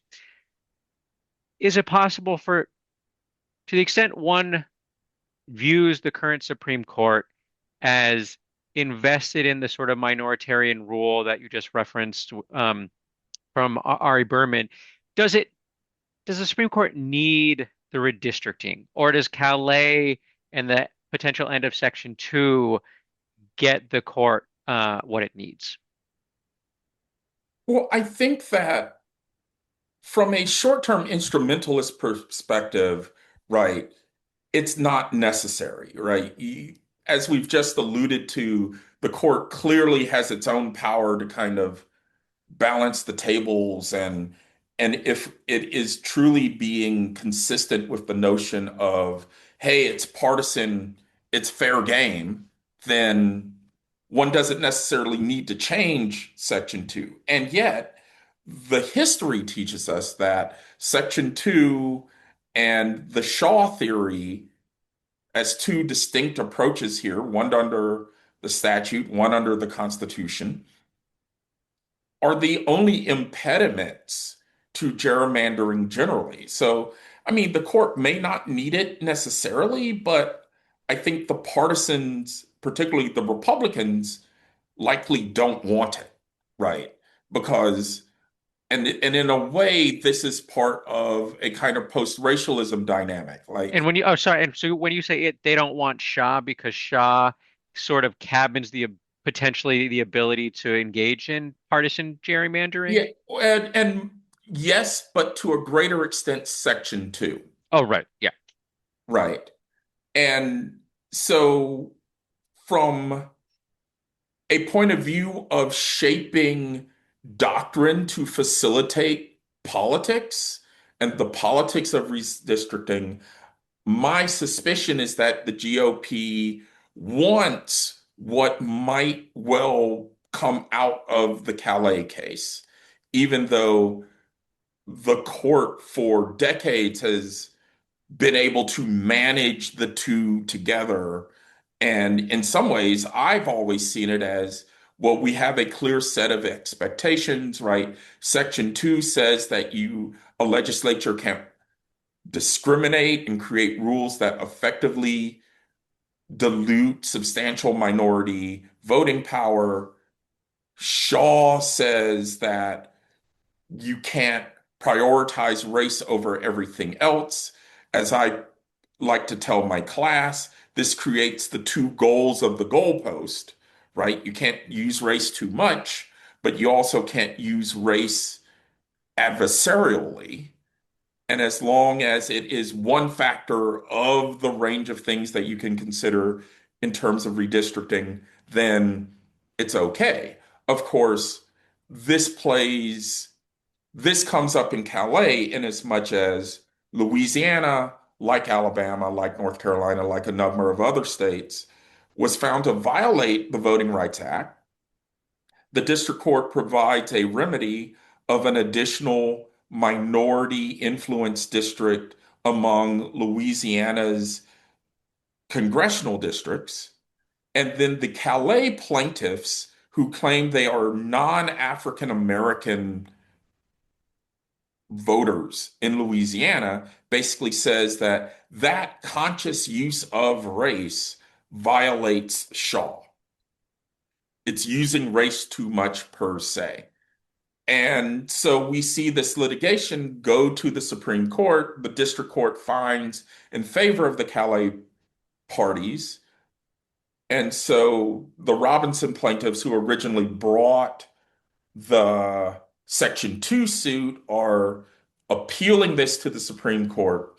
it possible for to the extent one views the current Supreme Court as invested in the sort of minoritarian rule that you just referenced from Ari Berman, does it does the Supreme Court need the redistricting, or does Calais and the potential end of Section 2 get the court what it needs? Well, I think that from a short-term instrumentalist perspective, right, it's not necessary, right? As we've just alluded to, the court clearly has its own power to kind of balance the tables, and if it is truly being consistent with the notion of, hey, it's partisan, it's fair game, then one doesn't necessarily need to change Section 2. And yet, the history teaches us that Section 2 and the Shaw theory, as two distinct approaches here, one under the statute, one under the Constitution, are the only impediments to gerrymandering generally. So, I mean, the court may not need it necessarily, but I think the partisans, particularly the Republicans, likely don't want it, right? Because, and in a way, this is part of a kind of post-racialism dynamic. And Like, when you, oh, sorry, and so when you say it, they don't want Shah because Shah sort of cabins the potentially the ability to engage in partisan gerrymandering. yeah, and yes, but to a greater extent, Section 2, Oh, right. Yeah. right? And so, from a point of view of shaping doctrine to facilitate politics and the politics of redistricting, my suspicion is that the GOP wants what might well come out of the Calais case, even though the court for decades has been able to manage the two together. And in some ways, I've always seen it as, well, we have a clear set of expectations, right? Section 2 says that a legislature can't discriminate and create rules that effectively dilute substantial minority voting power. Shaw says that you can't prioritize race over everything else. As I like to tell my class, this creates the two goals of the goalpost, right? You can't use race too much, but you also can't use race adversarially. And as long as it is one factor of the range of things that you can consider in terms of redistricting, then it's okay. Of course, this plays this comes up in Calais in as much as Louisiana, like Alabama, like North Carolina, like a number of other states, was found to violate the Voting Rights Act. The district court provides a remedy of an additional minority influence district among Louisiana's congressional districts. And then the Calais plaintiffs, who claim they are non-African American voters in Louisiana, basically says that that conscious use of race violates Shaw. It's using race too much per se. And so we see this litigation go to the Supreme Court. The district court finds in favor of the Calais parties. And so the Robinson plaintiffs, who originally brought the Section 2 suit, are appealing this to the Supreme Court.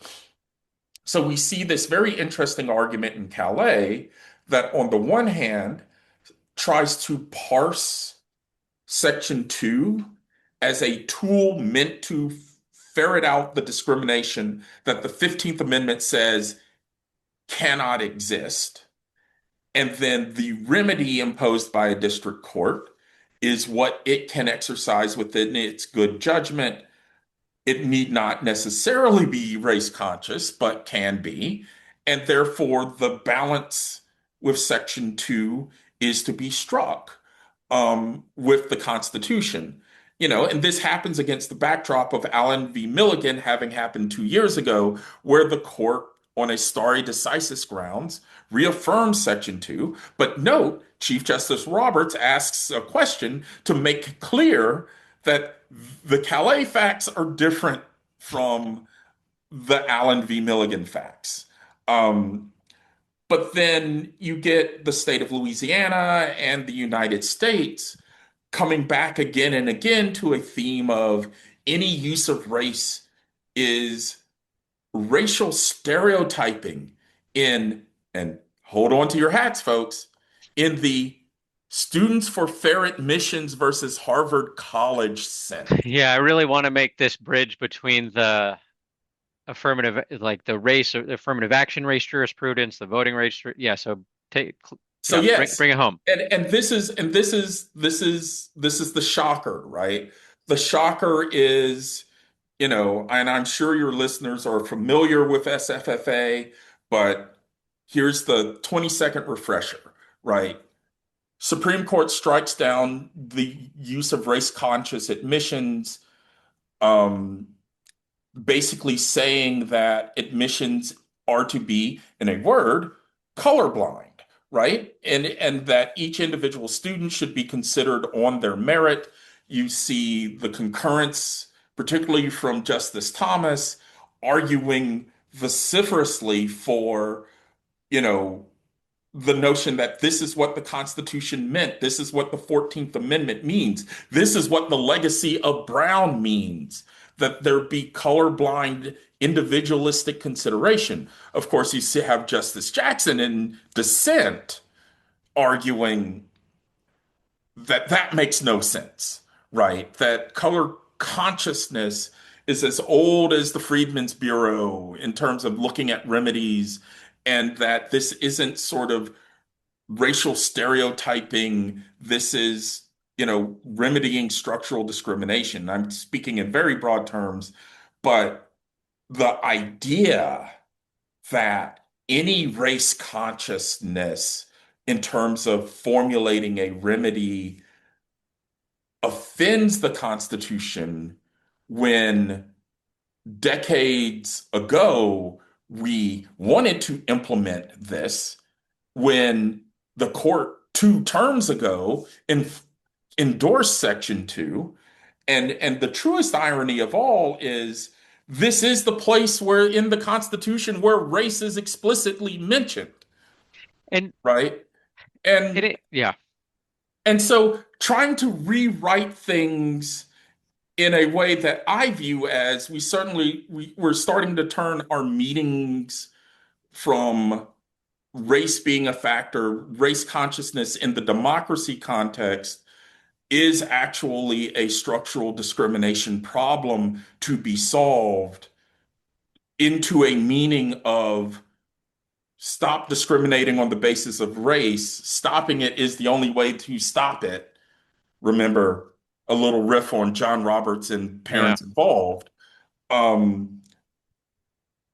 So we see this very interesting argument in Calais that, on the one hand, tries to parse Section 2 as a tool meant to ferret out the discrimination that the 15th Amendment says cannot exist. And then the remedy imposed by a district court is what it can exercise within its good judgment. It need not necessarily be race conscious, but can be. And therefore, the balance with Section 2 is to be struck with the Constitution. And this happens against the backdrop of Allen v. Milligan having happened 2 years ago, where the court, on a stare decisis grounds, reaffirms Section 2. But note, Chief Justice Roberts asks a question to make clear that the Calais facts are different from the Allen v. Milligan facts. Um, but then you get the state of Louisiana and the United States coming back again and again to a theme of any use of race is racial stereotyping in, and hold on to your hats, folks, in the Students for Fair Admissions versus Harvard College sense. Yeah, I really want to make this bridge between the affirmative, like the race or the affirmative action race jurisprudence, the voting race. Yeah, so take, So yeah, yes, bring it home. this is the shocker, right? The shocker is, and I'm sure your listeners are familiar with SFFA, but here's the 20-second refresher, right? Supreme Court strikes down the use of race conscious admissions, um, basically saying that admissions are to be, in a word, colorblind, right? And that each individual student should be considered on their merit. You see the concurrence, particularly from Justice Thomas, arguing vociferously for, you know, the notion that this is what the Constitution meant. This is what the 14th Amendment means. This is what the legacy of Brown means, that there be colorblind, individualistic consideration. Of course, you have Justice Jackson in dissent arguing that that makes no sense, right? That color consciousness is as old as the Freedmen's Bureau in terms of looking at remedies, and that this isn't sort of racial stereotyping. This is, remedying structural discrimination. I'm speaking in very broad terms, but the idea that any race consciousness in terms of formulating a remedy offends the Constitution when decades ago we wanted to implement this, when the court 2 terms ago endorsed Section 2. And the truest irony of all is this is the place where in the Constitution where race is explicitly mentioned, And right? And yeah. and so trying to rewrite things in a way that I view as we're starting to turn our meetings from race being a factor, race consciousness in the democracy context is actually a structural discrimination problem to be solved, into a meaning of stop discriminating on the basis of race. Stopping it is the only way to stop it. Remember a little riff on John Roberts and Yeah. Parents Involved. Um,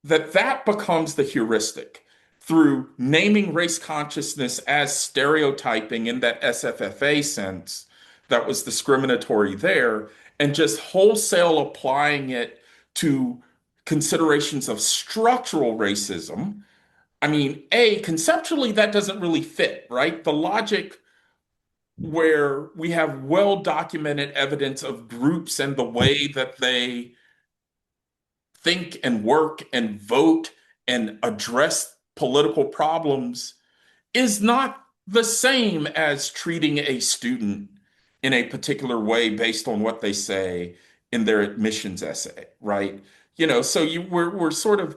that becomes the heuristic through naming race consciousness as stereotyping in that SFFA sense that was discriminatory there, and just wholesale applying it to considerations of structural racism. I mean, conceptually, that doesn't really fit, right? The logic where we have well documented evidence of groups and the way that they think and work and vote and address political problems is not the same as treating a student in a particular way based on what they say in their admissions essay, right? So we're sort of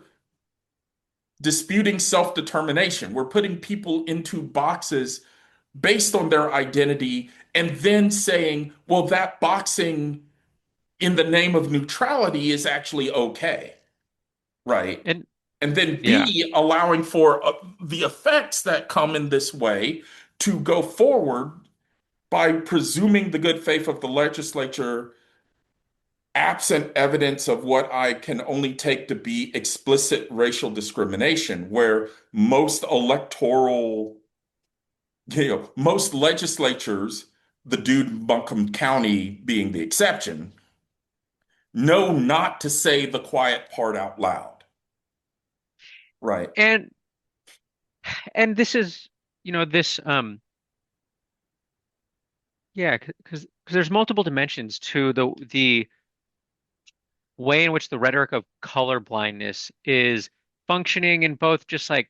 disputing self-determination. We're putting people into boxes based on their identity and then saying, well, that boxing in the name of neutrality is actually okay. Right. And And then yeah. B, allowing for the effects that come in this way to go forward by presuming the good faith of the legislature, absent evidence of what I can only take to be explicit racial discrimination, where most legislatures, the dude Buncombe County being the exception, know not to say the quiet part out loud. Right. And this is, this yeah, because there's multiple dimensions to the way in which the rhetoric of color blindness is functioning in both just like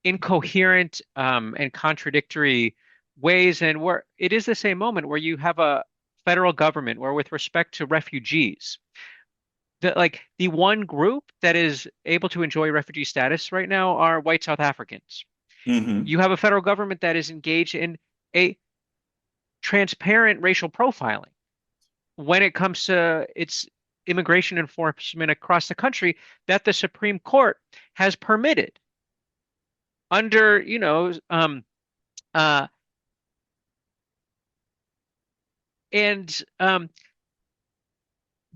incoherent and contradictory ways, and where it is the same moment where you have a federal government where, with respect to refugees, the one group that is able to enjoy refugee status right now are white South Africans. Hmm. You have a federal government that is engaged in a transparent racial profiling when it comes to its immigration enforcement across the country that the Supreme Court has permitted under, uh, and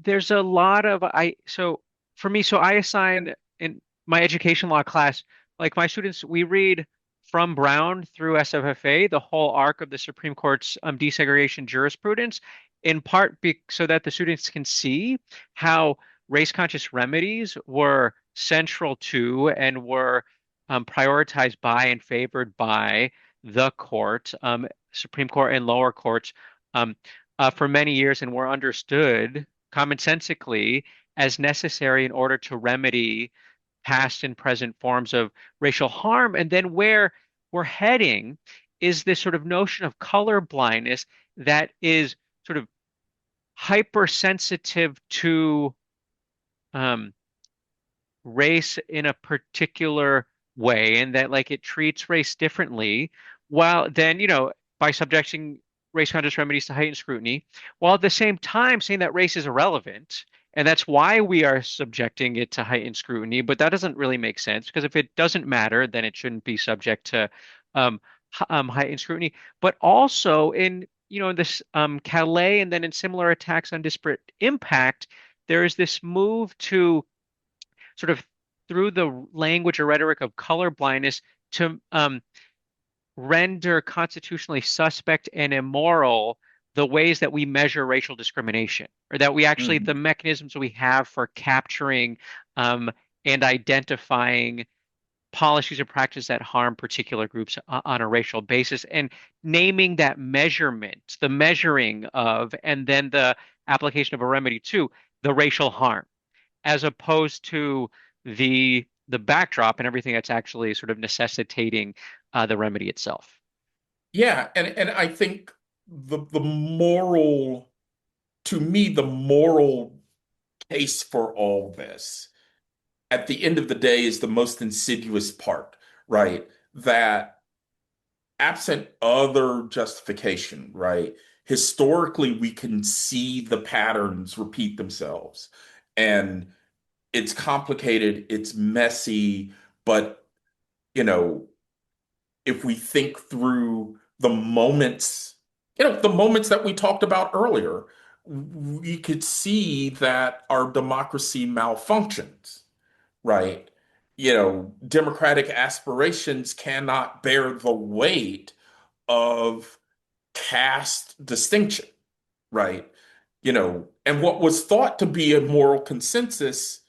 there's a lot of so for me, so I assign in my education law class, like my students, we read from Brown through SFFA, the whole arc of the Supreme Court's desegregation jurisprudence, in part so that the students can see how race-conscious remedies were central to and were prioritized by and favored by the court, Supreme Court and lower courts, um, for many years, and were understood commonsensically as necessary in order to remedy past and present forms of racial harm. And then where we're heading is this sort of notion of color blindness that is sort of hypersensitive to um, race in a particular way, and that like it treats race differently, while then, by subjecting race conscious remedies to heightened scrutiny, while at the same time saying that race is irrelevant. And that's why we are subjecting it to heightened scrutiny. But that doesn't really make sense, because if it doesn't matter, then it shouldn't be subject to um, heightened scrutiny. But also in, this Calais, and then in similar attacks on disparate impact, there is this move to sort of, through the language or rhetoric of color blindness, to render constitutionally suspect and immoral the ways that we measure racial discrimination, or that we actually, the Hmm. mechanisms we have for capturing um, and identifying policies or practices that harm particular groups on a racial basis, and naming that measurement, the measuring of, and then the application of a remedy to the racial harm, as opposed to the backdrop and everything that's actually sort of necessitating the remedy itself. Yeah, and I think the moral, to me, the moral case for all this at the end of the day is the most insidious part, right? That absent other justification, right? Historically, we can see the patterns repeat themselves. And it's complicated, it's messy, but you know, if we think through the moments that we talked about earlier, we could see that our democracy malfunctions, right? Democratic aspirations cannot bear the weight of caste distinction, right? And what was thought to be a moral consensus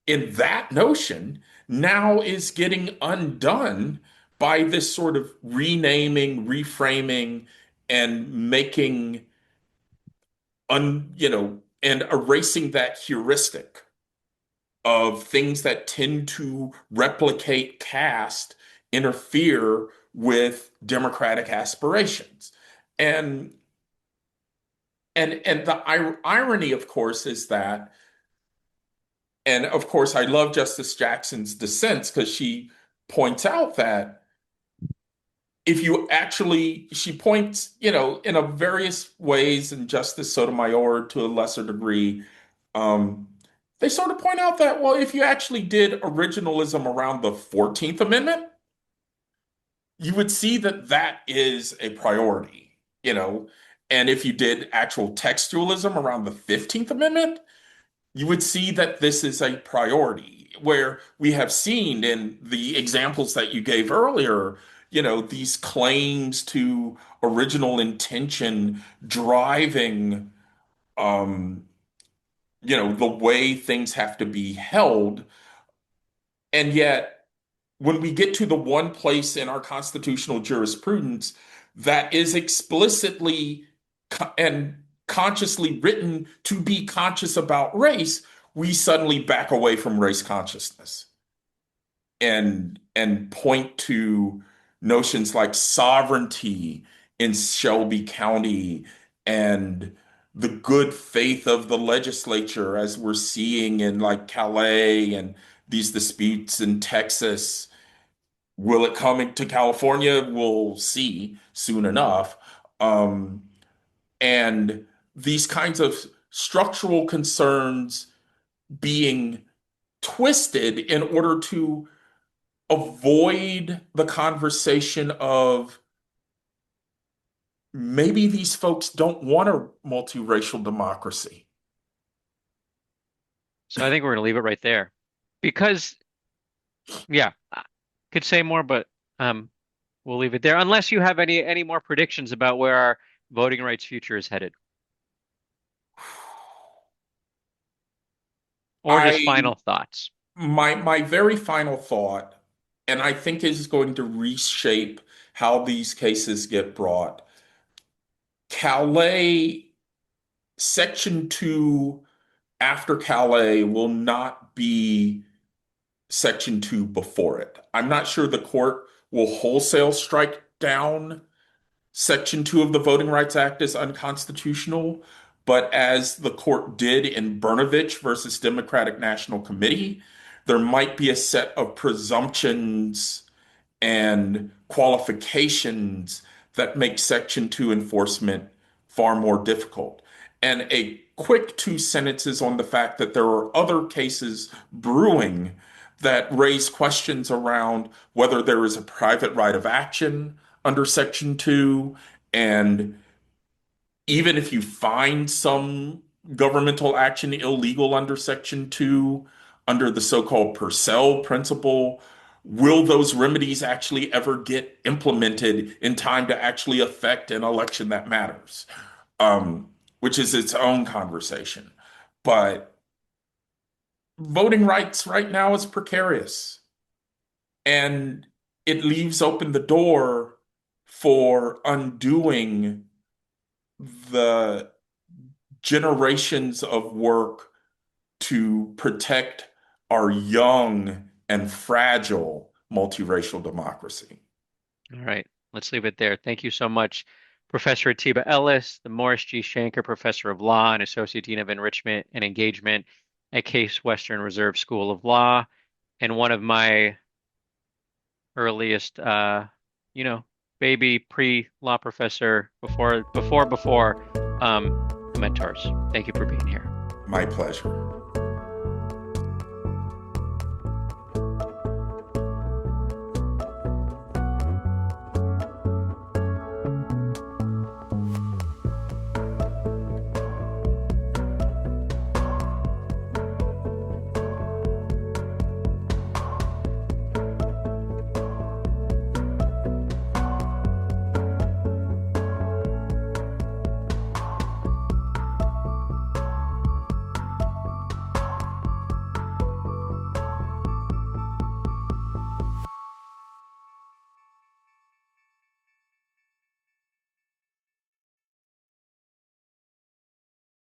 in that notion now is getting undone by this sort of renaming, reframing, and making and erasing that heuristic of things that tend to replicate caste interfere with democratic aspirations. And and the irony, of course, is that, and of course, I love Justice Jackson's dissents because she points out that if you actually, she points, in a various ways, and Justice Sotomayor to a lesser degree, um, they sort of point out that, well, if you actually did originalism around the 14th Amendment, you would see that that is a priority, you know, and if you did actual textualism around the 15th Amendment, you would see that this is a priority where we have seen in the examples that you gave earlier, these claims to original intention driving, um, the way things have to be held. And yet, when we get to the one place in our constitutional jurisprudence that is explicitly and consciously written to be conscious about race, we suddenly back away from race consciousness and point to notions like sovereignty, in Shelby County and the good faith of the legislature, as we're seeing in like Calais and these disputes in Texas. Will it come into California? We'll see soon enough. Um, and these kinds of structural concerns being twisted in order to avoid the conversation of maybe these folks don't want a multiracial democracy. So I think we're going to leave it right there because, yeah, I could say more, but um, we'll leave it there unless you have any more predictions about where our voting rights future is headed, or just I final thoughts. my very final thought, and I think is going to reshape how these cases get brought. Calais Section 2 after Calais will not be Section 2 before it. I'm not sure the court will wholesale strike down Section 2 of the Voting Rights Act as unconstitutional, but as the court did in Brnovich versus Democratic National Committee, there might be a set of presumptions and qualifications that make Section 2 enforcement far more difficult. And a quick two sentences on the fact that there are other cases brewing that raise questions around whether there is a private right of action under Section 2, and even if you find some governmental action illegal under Section 2, under the so-called Purcell principle, will those remedies actually ever get implemented in time to actually affect an election that matters? Which is its own conversation. But voting rights right now is precarious, and it leaves open the door for undoing the generations of work to protect our young and fragile multiracial democracy. All right, let's leave it there. Thank you so much, Professor Atiba Ellis, the Morris G. Shanker Professor of Law and Associate Dean of Enrichment and Engagement at Case Western Reserve School of Law, and one of my earliest, you know, baby pre-law professor before mentors. Thank you for being here. My pleasure.